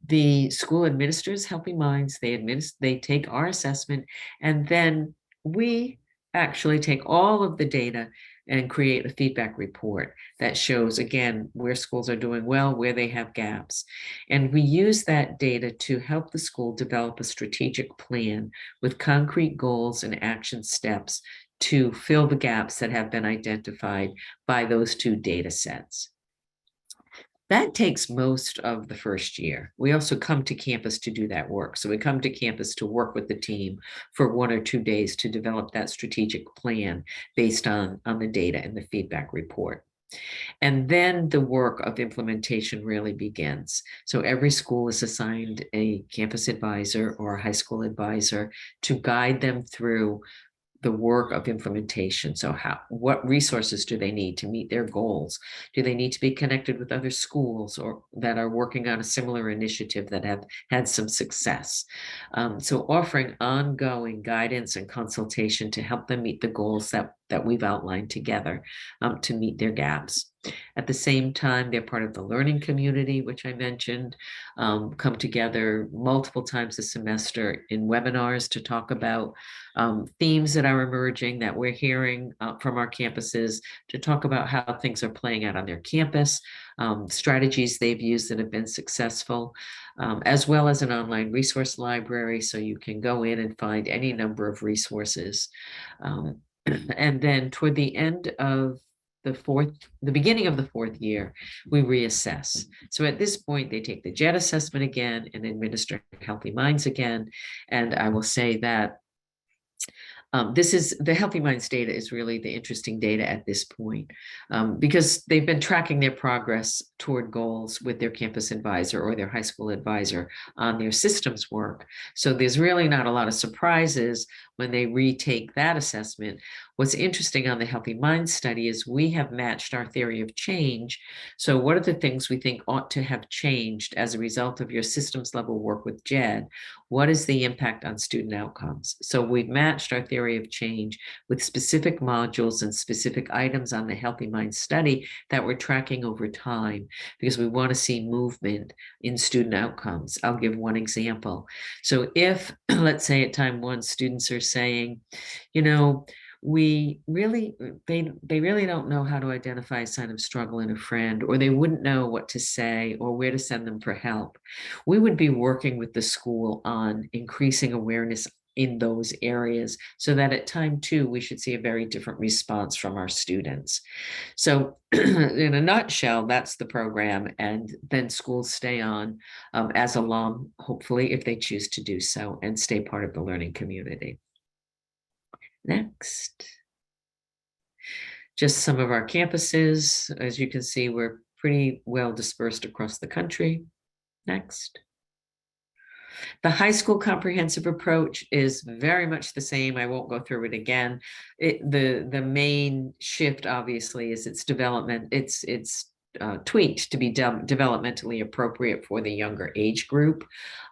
the school administers Healthy Minds, they take our assessment, and then we actually take all of the data and create a feedback report that shows, again, where schools are doing well, where they have gaps. And we use that data to help the school develop a strategic plan with concrete goals and action steps to fill the gaps that have been identified by those 2 data sets. That takes most of the first year. We also come to campus to do that work. So we come to campus to work with the team for 1 or 2 days to develop that strategic plan based on the data and the feedback report. And then the work of implementation really begins. So every school is assigned a campus advisor or a high school advisor to guide them through the work of implementation. So what resources do they need to meet their goals? Do they need to be connected with other schools or that are working on a similar initiative that have had some success? So offering ongoing guidance and consultation to help them meet the goals that we've outlined together to meet their gaps. At the same time, they're part of the learning community, which I mentioned, come together multiple times a semester in webinars to talk about themes that are emerging that we're hearing from our campuses, to talk about how things are playing out on their campus, strategies they've used that have been successful, as well as an online resource library, so you can go in and find any number of resources. And then toward the end of the beginning of the 4th year, we reassess. So at this point, they take the JED assessment again and administer Healthy Minds again. And I will say that this is the Healthy Minds data is really the interesting data at this point, because they've been tracking their progress toward goals with their campus advisor or their high school advisor on their systems work. So there's really not a lot of surprises when they retake that assessment. What's interesting on the Healthy Minds study is we have matched our theory of change. So what are the things we think ought to have changed as a result of your systems level work with JED? What is the impact on student outcomes? So we've matched our theory of change with specific modules and specific items on the Healthy Minds study that we're tracking over time, because we want to see movement in student outcomes. I'll give one example. So if, let's say at time 1, students are saying, you know, they really don't know how to identify a sign of struggle in a friend, or they wouldn't know what to say or where to send them for help, we would be working with the school on increasing awareness in those areas, so that at time 2, we should see a very different response from our students. So in a nutshell, that's the program. And then schools stay on as alum, hopefully, if they choose to do so, and stay part of the learning community. Next. Just some of our campuses. As you can see, we're pretty well dispersed across the country. Next. The high school comprehensive approach is very much the same. I won't go through it again. The main shift, obviously, is its development. It's tweaked to be developmentally appropriate for the younger age group,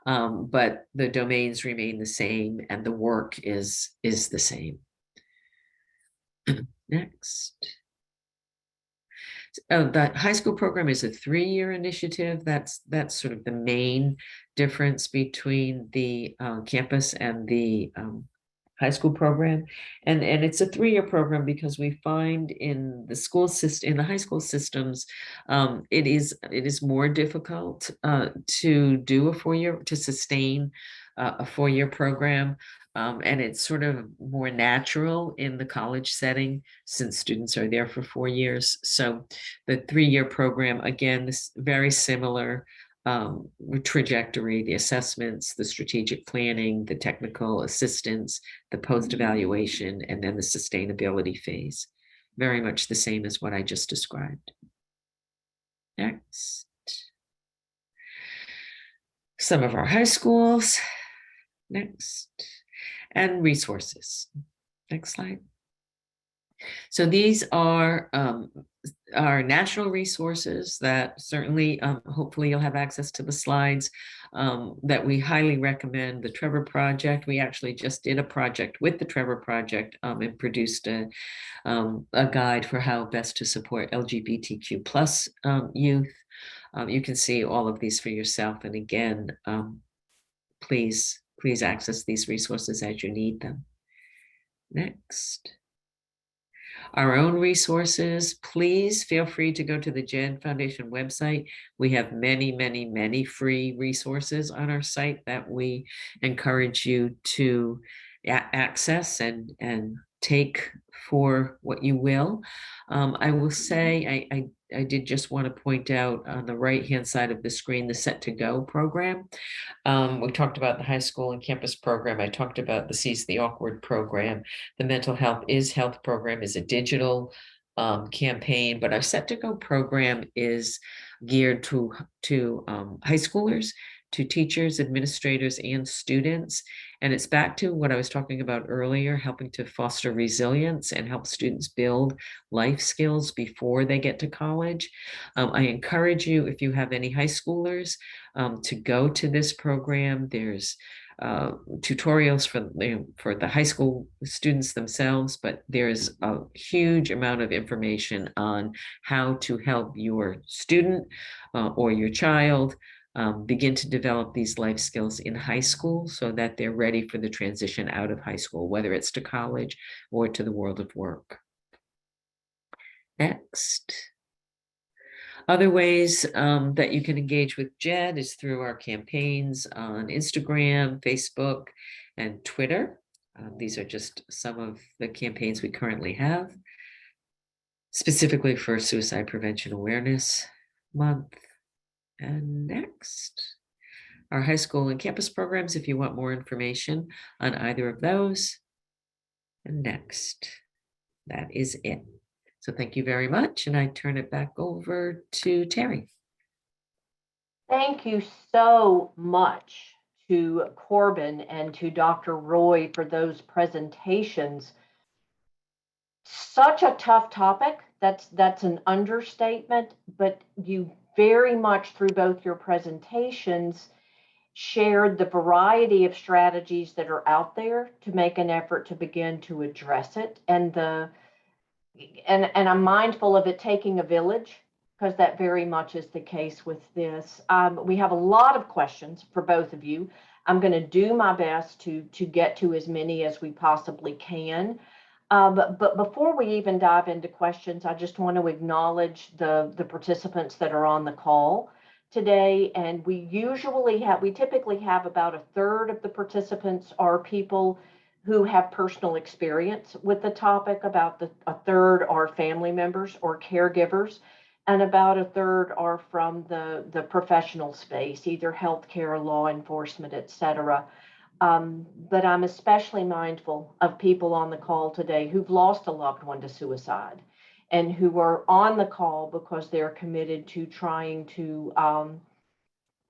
but the domains remain the same and the work is the same. Next. The high school program is a 3-year initiative. That's sort of the main difference between the campus and the high school program, and it's a 3-year program because we find in the school system, in the high school systems, it is more difficult to do a 4-year, to sustain a 4-year program. And it's sort of more natural in the college setting since students are there for 4 years. So the 3-year program, again, this very similar trajectory, the assessments, the strategic planning, the technical assistance, the post-evaluation, and then the sustainability phase. Very much the same as what I just described. Next. Some of our high schools. Next. And resources. Next slide. So these are our national resources that certainly, hopefully you'll have access to the slides, that we highly recommend. The Trevor Project, we actually just did a project with the Trevor Project and produced a guide for how best to support LGBTQ plus youth. You can see all of these for yourself. And again, please access these resources as you need them. Next. Our own resources, please feel free to go to the JED Foundation website. We have many free resources on our site that we encourage you to access and take for what you will. I will say, I did just want to point out on the right-hand side of the screen, the Set to Go program. We talked about the high school and campus program. I talked about the Seize the Awkward program. The Mental Health is Health program is a digital campaign, but our Set to Go program is geared to high schoolers, to teachers, administrators, and students. And it's back to what I was talking about earlier, helping to foster resilience and help students build life skills before they get to college. I encourage you, if you have any high schoolers, to go to this program. There's tutorials for the high school students themselves, but there's a huge amount of information on how to help your student or your child begin to develop these life skills in high school so that they're ready for the transition out of high school, whether it's to college or to the world of work. Next. Other ways that you can engage with JED is through our campaigns on Instagram, Facebook, and Twitter. These are just some of the campaigns we currently have, specifically for Suicide Prevention Awareness Month. And next, our high school and campus programs, if you want more information on either of those. And next, that is it. So thank you very much. And I turn it back over to Terry. Thank you so much to Corbin and to Dr. Roy for those presentations. Such a tough topic. That's an understatement, but you very much through both your presentations shared the variety of strategies that are out there to make an effort to begin to address it. And I'm mindful of it taking a village, because that very much is the case with this. We have a lot of questions for both of you. I'm going to do my best to get to as many as we possibly can. But before we even dive into questions, I just want to acknowledge the participants that are on the call today. And we typically have about a third of the participants are people who have personal experience with the topic, about a third are family members or caregivers, and about a third are from the professional space, either healthcare, law enforcement, et cetera. But I'm especially mindful of people on the call today who've lost a loved one to suicide, and who are on the call because they're committed to trying to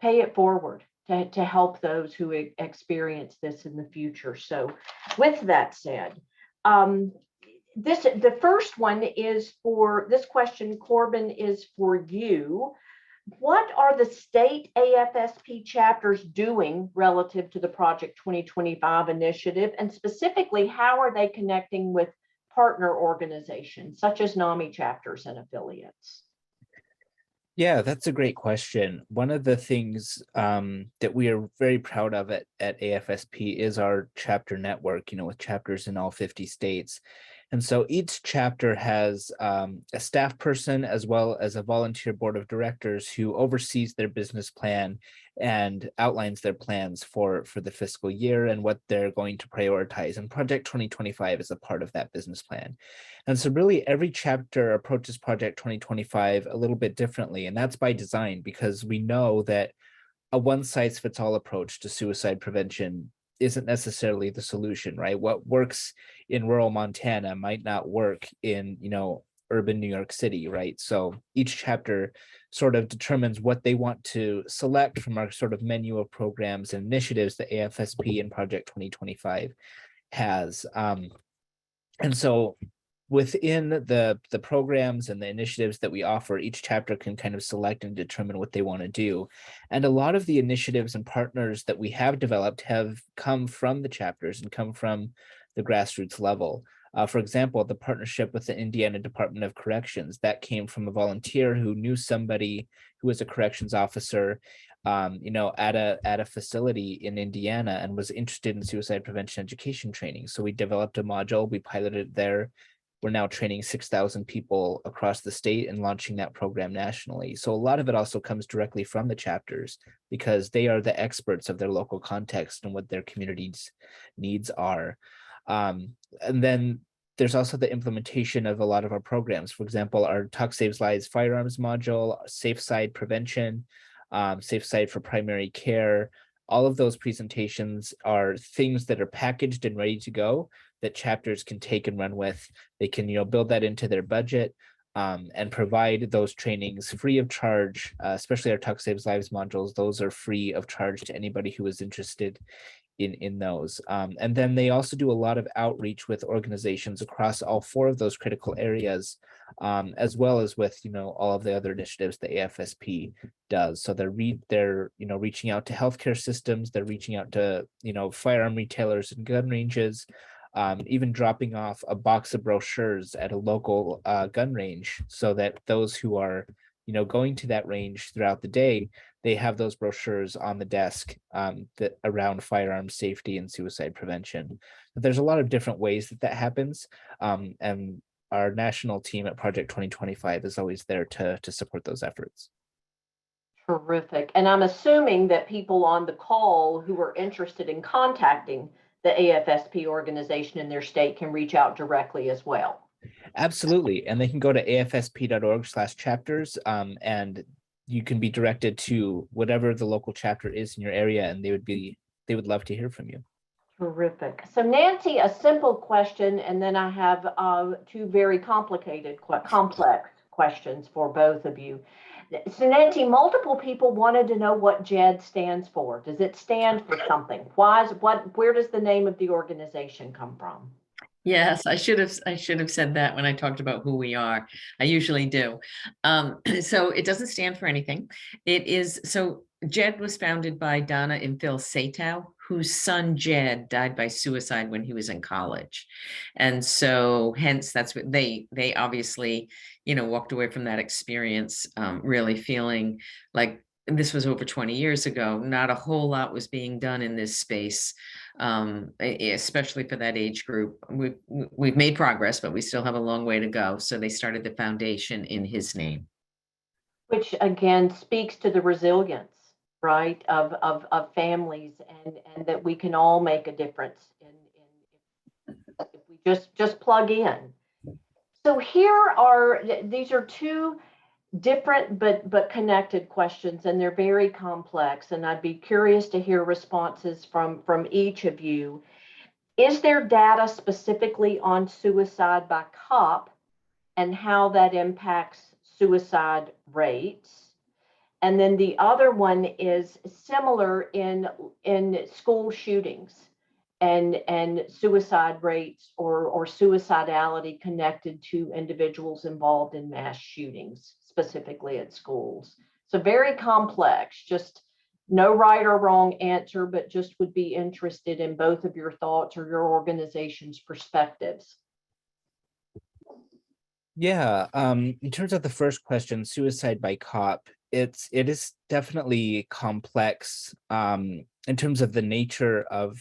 pay it forward to help those who experience this in the future. So with that said, the first one is for this question, Corbin, is for you. What are the state AFSP chapters doing relative to the Project 2025 initiative? And specifically, how are they connecting with partner organizations such as NAMI chapters and affiliates? Yeah, that's a great question. One of the things that we are very proud of at AFSP is our chapter network, with chapters in all 50 states. And so each chapter has a staff person as well as a volunteer board of directors who oversees their business plan and outlines their plans for the fiscal year and what they're going to prioritize. And Project 2025 is a part of that business plan. And so really every chapter approaches Project 2025 a little bit differently. And that's by design, because we know that a one-size-fits-all approach to suicide prevention isn't necessarily the solution, right? What works in rural Montana might not work in, urban New York City, right? So each chapter sort of determines what they want to select from our sort of menu of programs and initiatives that AFSP and Project 2025 has. And so within the programs and the initiatives that we offer, each chapter can kind of select and determine what they want to do. And a lot of the initiatives and partners that we have developed have come from the chapters and come from the grassroots level. For example, the partnership with the Indiana Department of Corrections, that came from a volunteer who knew somebody who was a corrections officer at a facility in Indiana and was interested in suicide prevention education training. So we developed a module, we piloted it there. We're now training 6,000 people across the state and launching that program nationally. So a lot of it also comes directly from the chapters, because they are the experts of their local context and what their community's needs are. And then there's also the implementation of a lot of our programs. For example, our Talk Saves Lives firearms module, Safe Side Prevention, Safe Side for Primary Care. All of those presentations are things that are packaged and ready to go that chapters can take and run with. They can, build that into their budget and provide those trainings free of charge, especially our Talk Saves Lives modules. Those are free of charge to anybody who is interested in those. And then they also do a lot of outreach with organizations across all 4 of those critical areas, as well as with, all of the other initiatives the AFSP does. So they're reaching out to healthcare systems, they're reaching out to, firearm retailers and gun ranges, even dropping off a box of brochures at a local gun range, so that those who are, going to that range throughout the day, they have those brochures on the desk that around firearm safety and suicide prevention. But there's a lot of different ways that happens. And our national team at Project 2025 is always there to support those efforts. Terrific. And I'm assuming that people on the call who are interested in contacting the AFSP organization in their state can reach out directly as well. Absolutely. And they can go to afsp.org/chapters and you can be directed to whatever the local chapter is in your area, and they would love to hear from you. Terrific. So Nancy, a simple question, and then I have 2 very complex questions for both of you. So Nancy, multiple people wanted to know what JED stands for. Does it stand for something? Where does the name of the organization come from? Yes, I should have said that when I talked about who we are. I usually do. So it doesn't stand for anything. JED was founded by Donna and Phil Satow, whose son Jed died by suicide when he was in college. And so hence that's what they obviously, walked away from that experience, really feeling like this was over 20 years ago. Not a whole lot was being done in this space, especially for that age group. We've made progress, but we still have a long way to go. So they started the foundation in his name. Which again speaks to the resilience, right, of families, and that we can all make a difference if we just plug in. So these are two different but connected questions, and they're very complex, and I'd be curious to hear responses from each of you. Is there data specifically on suicide by cop and how that impacts suicide rates? And then the other one is similar in school shootings and suicide rates or suicidality connected to individuals involved in mass shootings, specifically at schools. So very complex, just no right or wrong answer, but just would be interested in both of your thoughts or your organization's perspectives. Yeah, in terms of the first question, suicide by cop, it is definitely complex in terms of the nature of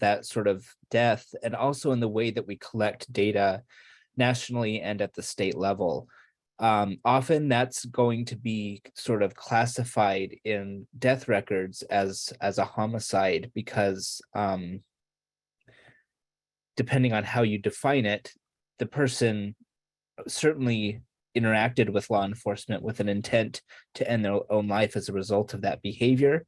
that sort of death, and also in the way that we collect data nationally and at the state level. Often that's going to be sort of classified in death records as a homicide because depending on how you define it, the person certainly interacted with law enforcement with an intent to end their own life as a result of that behavior.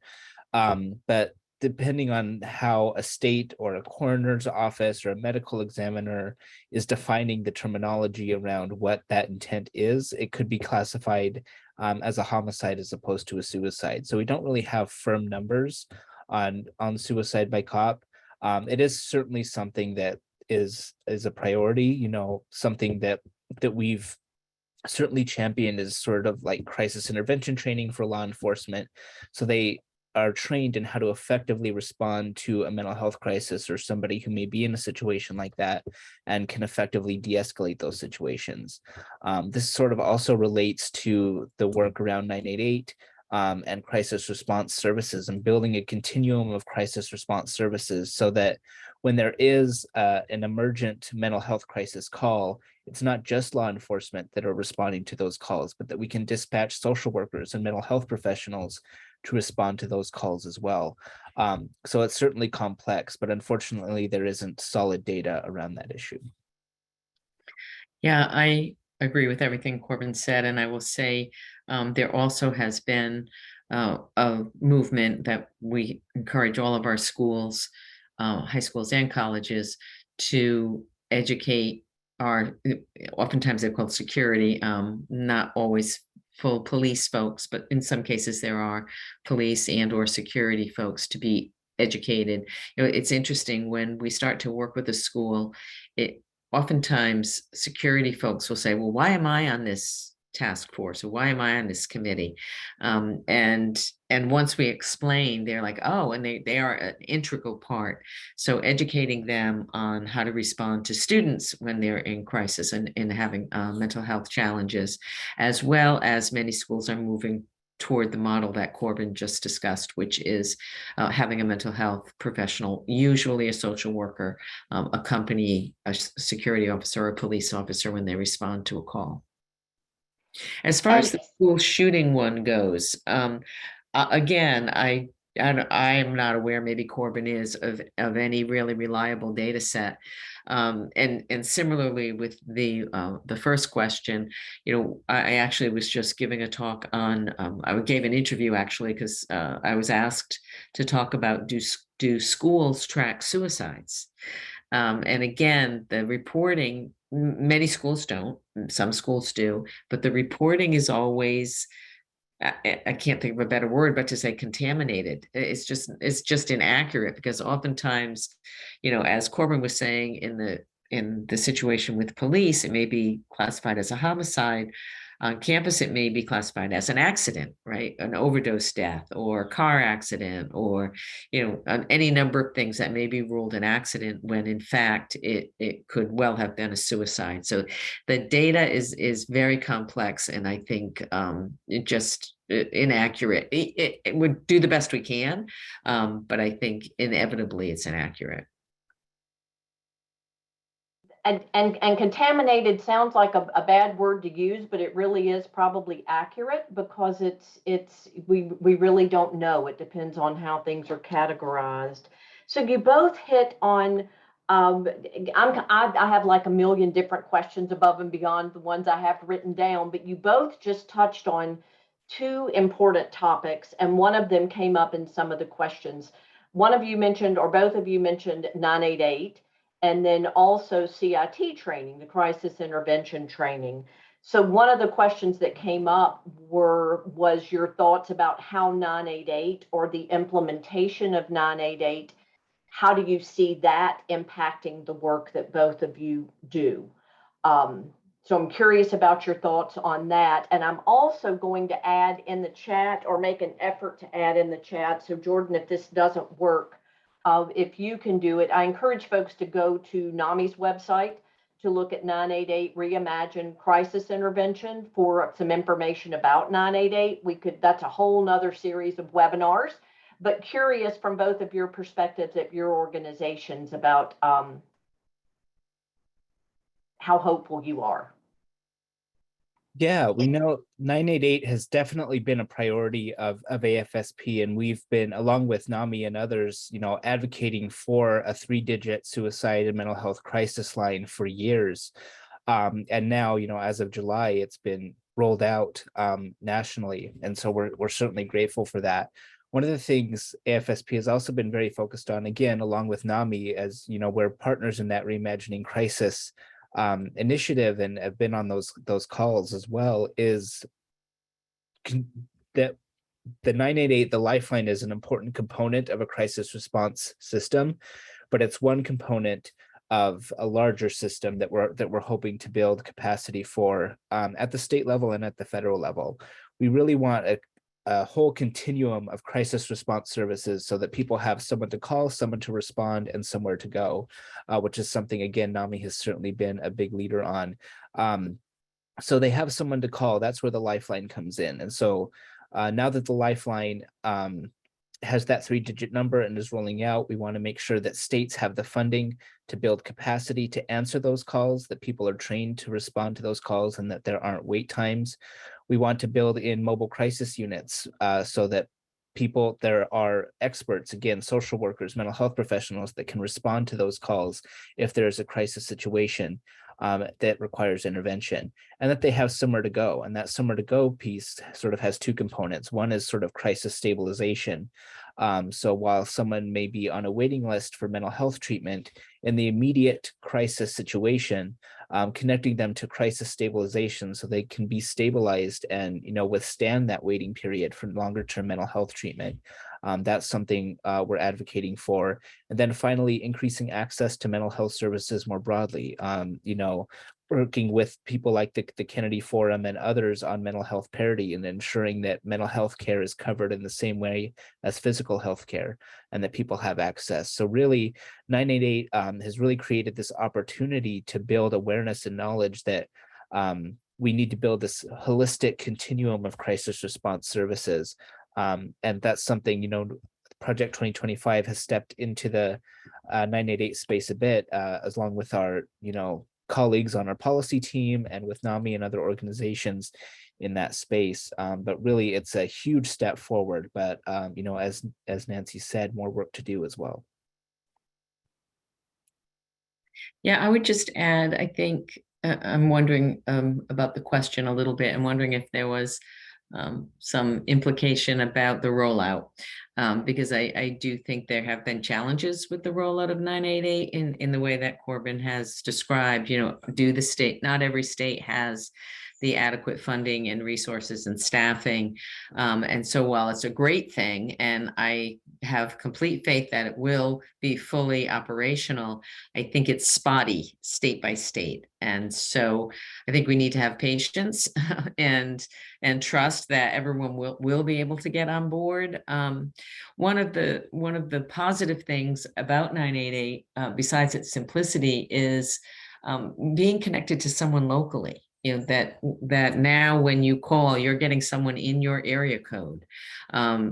But depending on how a state or a coroner's office or a medical examiner is defining the terminology around what that intent is, it could be classified as a homicide as opposed to a suicide. So we don't really have firm numbers on suicide by cop. It is certainly something that is a priority, something that we've certainly championed is sort of like crisis intervention training for law enforcement. So they are trained in how to effectively respond to a mental health crisis or somebody who may be in a situation like that and can effectively de-escalate those situations. This sort of also relates to the work around 988 and crisis response services and building a continuum of crisis response services so that when there is an emergent mental health crisis call, it's not just law enforcement that are responding to those calls, but that we can dispatch social workers and mental health professionals to respond to those calls as well. So it's certainly complex, but unfortunately there isn't solid data around that issue. Yeah, I agree with everything Corbin said, and I will say there also has been a movement that we encourage all of our schools, high schools and colleges, to educate oftentimes they're called security, not always full police folks, but in some cases there are police and or security folks to be educated. It's interesting when we start to work with a school, oftentimes security folks will say, well, why am I on this task force, or why am I on this committee? And once we explain, they're like, oh, and they are an integral part. So educating them on how to respond to students when they're in crisis and having mental health challenges, as well as many schools are moving toward the model that Corbin just discussed, which is having a mental health professional, usually a social worker, accompany a security officer or a police officer when they respond to a call. As far as the school shooting one goes, again, I am not aware, maybe Corbin is, of any really reliable data set. And similarly with the first question, I actually was just giving a talk on, I gave an interview actually, because I was asked to talk about do schools track suicides? And again, the reporting many schools don't, some schools do, but the reporting is always, I can't think of a better word, but to say contaminated. It's just inaccurate, because oftentimes, as Corbin was saying, in the situation with police, it may be classified as a homicide. On campus, it may be classified as an accident, right? An overdose death or car accident, or, any number of things that may be ruled an accident when in fact it could well have been a suicide. So the data is very complex, and I think it just inaccurate. It would do the best we can, but I think inevitably it's inaccurate. And contaminated sounds like a bad word to use, but it really is probably accurate, because we really don't know. It depends on how things are categorized. So you both hit on, I have like a million different questions above and beyond the ones I have written down, but you both just touched on two important topics, and one of them came up in some of the questions. One of you mentioned, or both of you mentioned, 988. And then also CIT training, the crisis intervention training. So one of the questions that came up was your thoughts about how 988, or the implementation of 988, how do you see that impacting the work that both of you do? So I'm curious about your thoughts on that. And I'm also going to add in the chat, or make an effort to add in the chat. So Jordan, if this doesn't work, if you can do it, I encourage folks to go to NAMI's website to look at 988 Reimagine Crisis Intervention for some information about 988. That's a whole nother series of webinars, but curious from both of your perspectives at your organizations about how hopeful you are. Yeah, we know 988 has definitely been a priority of AFSP, and we've been, along with NAMI and others, advocating for a 3-digit suicide and mental health crisis line for years. And now, as of July, it's been rolled out nationally, and so we're certainly grateful for that. One of the things AFSP has also been very focused on, again, along with NAMI, as we're partners in that Reimagining Crisis initiative, and have been on those calls as well, is that the 988, the lifeline, is an important component of a crisis response system, but it's one component of a larger system that we're hoping to build capacity for at the state level and at the federal level. We really want a whole continuum of crisis response services, so that people have someone to call, someone to respond, and somewhere to go, which is something, again, NAMI has certainly been a big leader on. So they have someone to call. That's where the lifeline comes in. And so now that the lifeline has that 3-digit number and is rolling out, we want to make sure that states have the funding to build capacity to answer those calls, that people are trained to respond to those calls, and that there aren't wait times. We want to build in mobile crisis units so that there are experts, again, social workers, mental health professionals, that can respond to those calls if there's a crisis situation that requires intervention, and that they have somewhere to go. And that somewhere to go piece sort of has two components. One is sort of crisis stabilization. So while someone may be on a waiting list for mental health treatment, in the immediate crisis situation, connecting them to crisis stabilization so they can be stabilized and withstand that waiting period for longer term mental health treatment. That's something we're advocating for. And then finally, increasing access to mental health services more broadly. Working with people like the Kennedy Forum and others on mental health parity, and ensuring that mental health care is covered in the same way as physical health care, and that people have access. So really, 988 has really created this opportunity to build awareness and knowledge that we need to build this holistic continuum of crisis response services. And that's something, Project 2025 has stepped into the 988 space a bit, along with our, colleagues on our policy team and with NAMI and other organizations in that space. But really, it's a huge step forward. But, as Nancy said, more work to do as well. Yeah, I would just add, I think I'm wondering about the question a little bit. I'm wondering if there was some implication about the rollout. Because I do think there have been challenges with the rollout of 988 in the way that Corbin has described. Not every state has the adequate funding and resources and staffing. And so while it's a great thing, and I have complete faith that it will be fully operational, I think it's spotty state by state. And so I think we need to have patience and trust that everyone will be able to get on board. One of the positive things about 988, besides its simplicity, is being connected to someone locally. That now when you call, you're getting someone in your area code.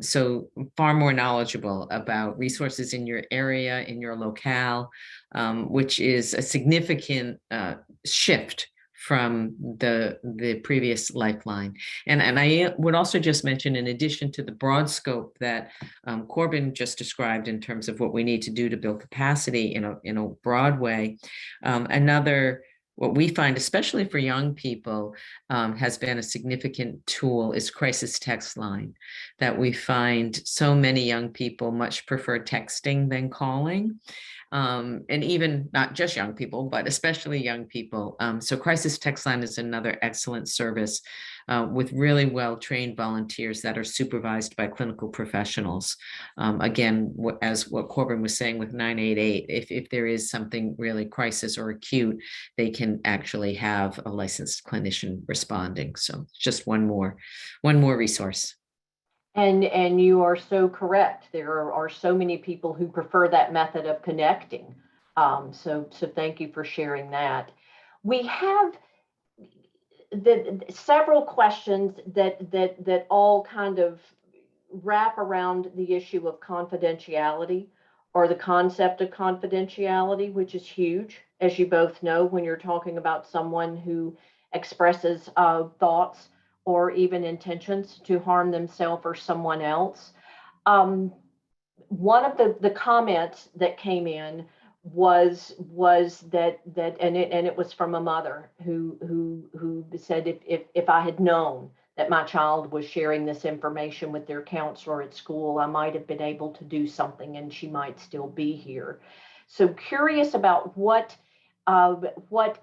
So far more knowledgeable about resources in your area, in your locale, which is a significant shift from the previous lifeline. And I would also just mention, in addition to the broad scope that Corbin just described in terms of what we need to do to build capacity in a broad way, what we find, especially for young people, has been a significant tool is crisis text line, that we find so many young people much prefer texting than calling. And even not just young people, but especially young people. So crisis text line is another excellent service with really well-trained volunteers that are supervised by clinical professionals. Again, as what Corbin was saying with 988, if there is something really crisis or acute, they can actually have a licensed clinician responding. So just one more resource. And you are so correct. There are so many people who prefer that method of connecting. So thank you for sharing that. We have several questions that all kind of wrap around the issue of confidentiality, or the concept of confidentiality, which is huge, as you both know, when you're talking about someone who expresses thoughts or even intentions to harm themselves or someone else. One of the comments that came in was that and it was from a mother who said, if I had known that my child was sharing this information with their counselor at school, I might have been able to do something and she might still be here. So curious about what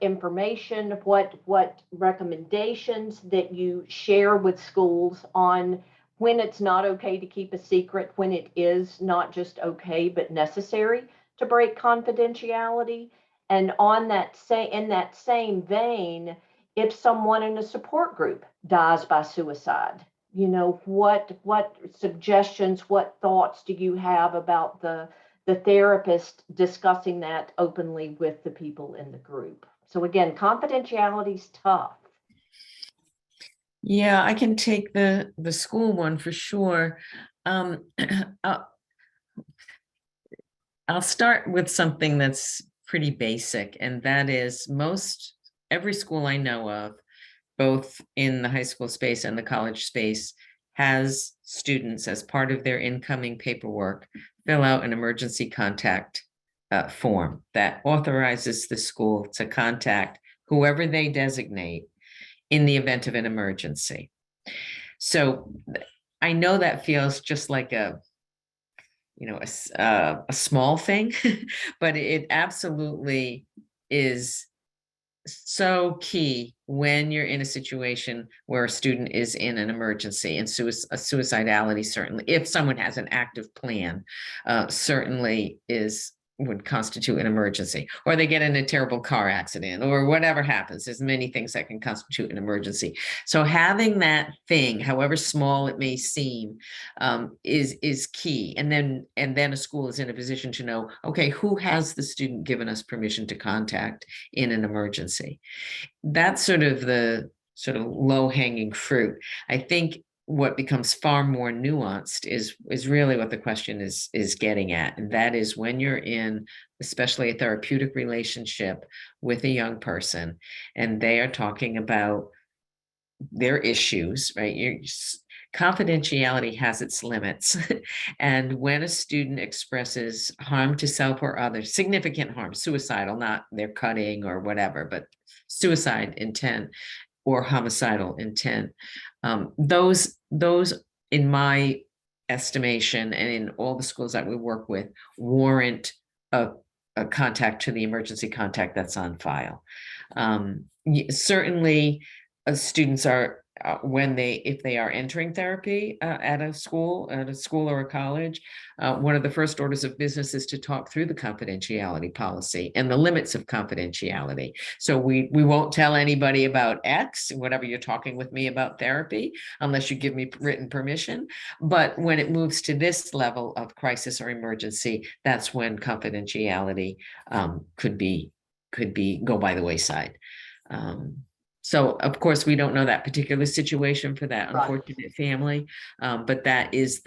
information, what recommendations that you share with schools on when it's not okay to keep a secret, when it is not just okay but necessary to break confidentiality. And in that same vein, if someone in a support group dies by suicide, what suggestions, what thoughts do you have about the therapist discussing that openly with the people in the group? So again, confidentiality is tough. Yeah, I can take the school one for sure. I'll start with something that's pretty basic, and that is every school I know of, both in the high school space and the college space, has students, as part of their incoming paperwork, fill out an emergency contact form that authorizes the school to contact whoever they designate in the event of an emergency. So I know that feels just like a small thing, but it absolutely is so key when you're in a situation where a student is in an emergency, and suicidality, certainly, if someone has an active plan, certainly would constitute an emergency, or they get in a terrible car accident, or whatever happens. There's many things that can constitute an emergency. So having that thing, however small it may seem, is key. And then a school is in a position to know, okay, who has the student given us permission to contact in an emergency? That's sort of the low-hanging fruit. I think what becomes far more nuanced is really what the question is getting at. And that is, when you're in, especially a therapeutic relationship with a young person, and they are talking about their issues, right? Confidentiality has its limits. And when a student expresses harm to self or others, significant harm, suicidal, not they're cutting or whatever, but suicide intent, or homicidal intent. Those, in my estimation, and in all the schools that we work with, warrant a contact to the emergency contact that's on file. Certainly, students are, if they are entering therapy at a school or a college, one of the first orders of business is to talk through the confidentiality policy and the limits of confidentiality. So we won't tell anybody about X, whatever you're talking with me about therapy, unless you give me written permission. But when it moves to this level of crisis or emergency, that's when confidentiality could go by the wayside. So of course, we don't know that particular situation for that unfortunate family, but that is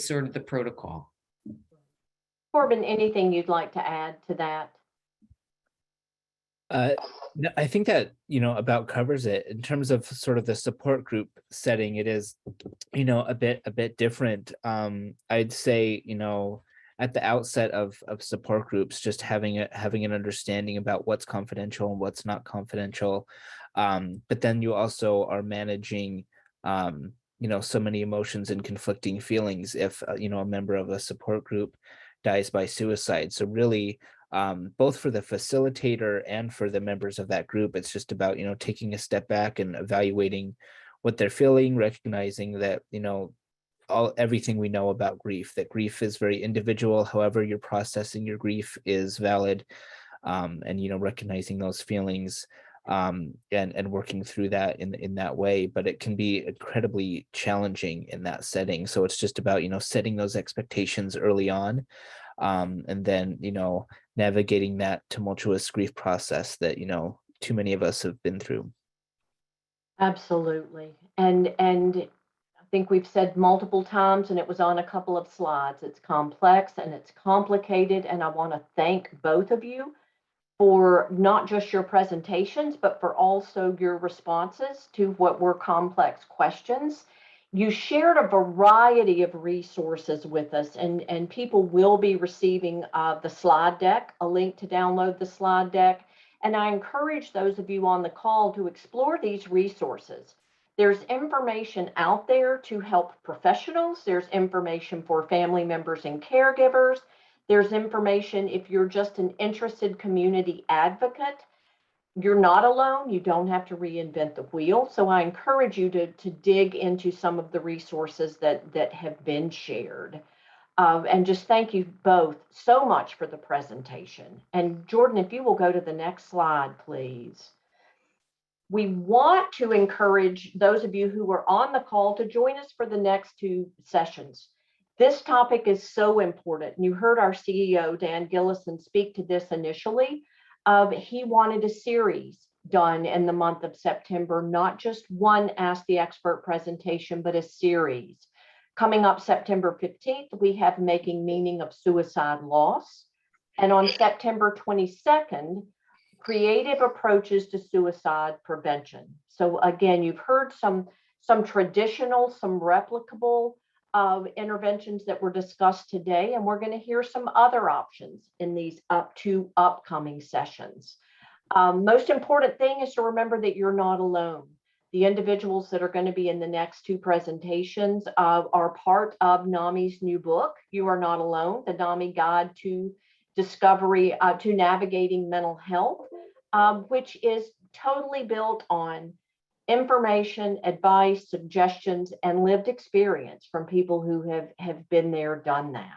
sort of the protocol. Corbin, anything you'd like to add to that? No, I think that, about covers it in terms of sort of the support group setting. It is, a bit different. I'd say, at the outset of support groups, just having an understanding about what's confidential and what's not confidential. But then you also are managing, so many emotions and conflicting feelings if, a member of a support group dies by suicide. So really, both for the facilitator and for the members of that group, it's just about, taking a step back and evaluating what they're feeling, recognizing that, everything we know about grief, that grief is very individual. However you're processing your grief is valid, and recognizing those feelings, and working through that in that way. But it can be incredibly challenging in that setting. So it's just about setting those expectations early on, and then navigating that tumultuous grief process that too many of us have been through. Absolutely. And I think we've said multiple times, and it was on a couple of slides, it's complex and it's complicated. And I want to thank both of you for not just your presentations, but for also your responses to what were complex questions. You shared a variety of resources with us, and people will be receiving the slide deck, a link to download the slide deck. And I encourage those of you on the call to explore these resources. There's information out there to help professionals. There's information for family members and caregivers. There's information if you're just an interested community advocate. You're not alone. You don't have to reinvent the wheel. So I encourage you to dig into some of the resources that have been shared. And just thank you both so much for the presentation. And Jordan, if you will go to the next slide, please. We want to encourage those of you who are on the call to join us for the next two sessions. This topic is so important. You heard our CEO, Dan Gillison, speak to this initially. He wanted a series done in the month of September, not just one Ask the Expert presentation, but a series. Coming up September 15th, we have Making Meaning of Suicide Loss. And on September 22nd, Creative Approaches to Suicide Prevention. So again, you've heard some traditional, some replicable interventions that were discussed today, and we're going to hear some other options in these two upcoming sessions. Most important thing is to remember that you're not alone. The individuals that are going to be in the next two presentations are part of NAMI's new book, You Are Not Alone, the NAMI Guide to Discovery, to Navigating Mental Health, which is totally built on information, advice, suggestions, and lived experience from people who have been there, done that.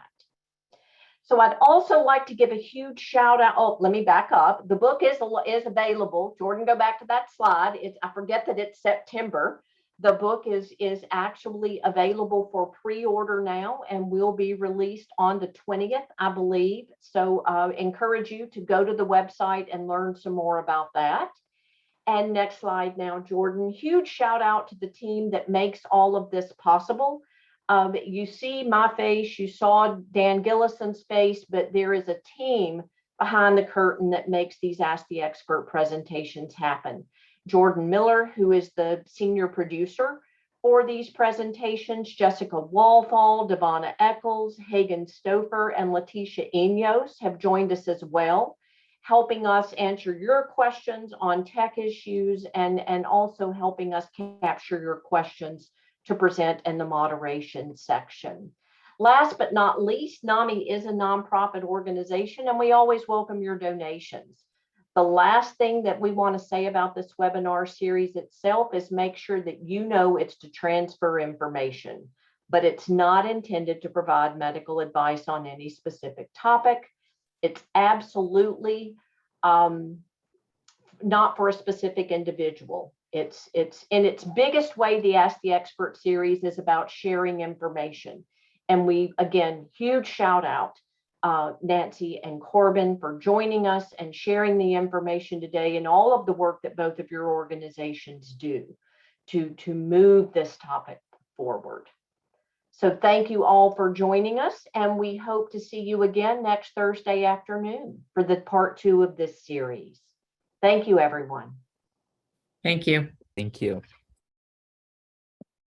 So I'd also like to give a huge shout out. Oh, let me back up. The book is available. Jordan, go back to that slide. I forget that it's September. The book is actually available for pre-order now and will be released on the 20th, I believe. So encourage you to go to the website and learn some more about that. And next slide now, Jordan. Huge shout out to the team that makes all of this possible. You see my face, you saw Dan Gillison's face, but there is a team behind the curtain that makes these Ask the Expert presentations happen. Jordan Miller, who is the senior producer for these presentations, Jessica Walfall, Devonna Eccles, Hagen Stouffer, and Letitia Enyos have joined us as well. helping us answer your questions on tech issues and also helping us capture your questions to present in the moderation section. Last but not least, NAMI is a nonprofit organization, and we always welcome your donations. The last thing that we want to say about this webinar series itself is make sure that you know it's to transfer information, but it's not intended to provide medical advice on any specific topic. It's absolutely not for a specific individual. It's in its biggest way, the Ask the Expert series is about sharing information. And we, again, huge shout out Nancy and Corbin for joining us and sharing the information today and all of the work that both of your organizations do to move this topic forward. So thank you all for joining us, and we hope to see you again next Thursday afternoon for the part 2 of this series. Thank you, everyone. Thank you. Thank you.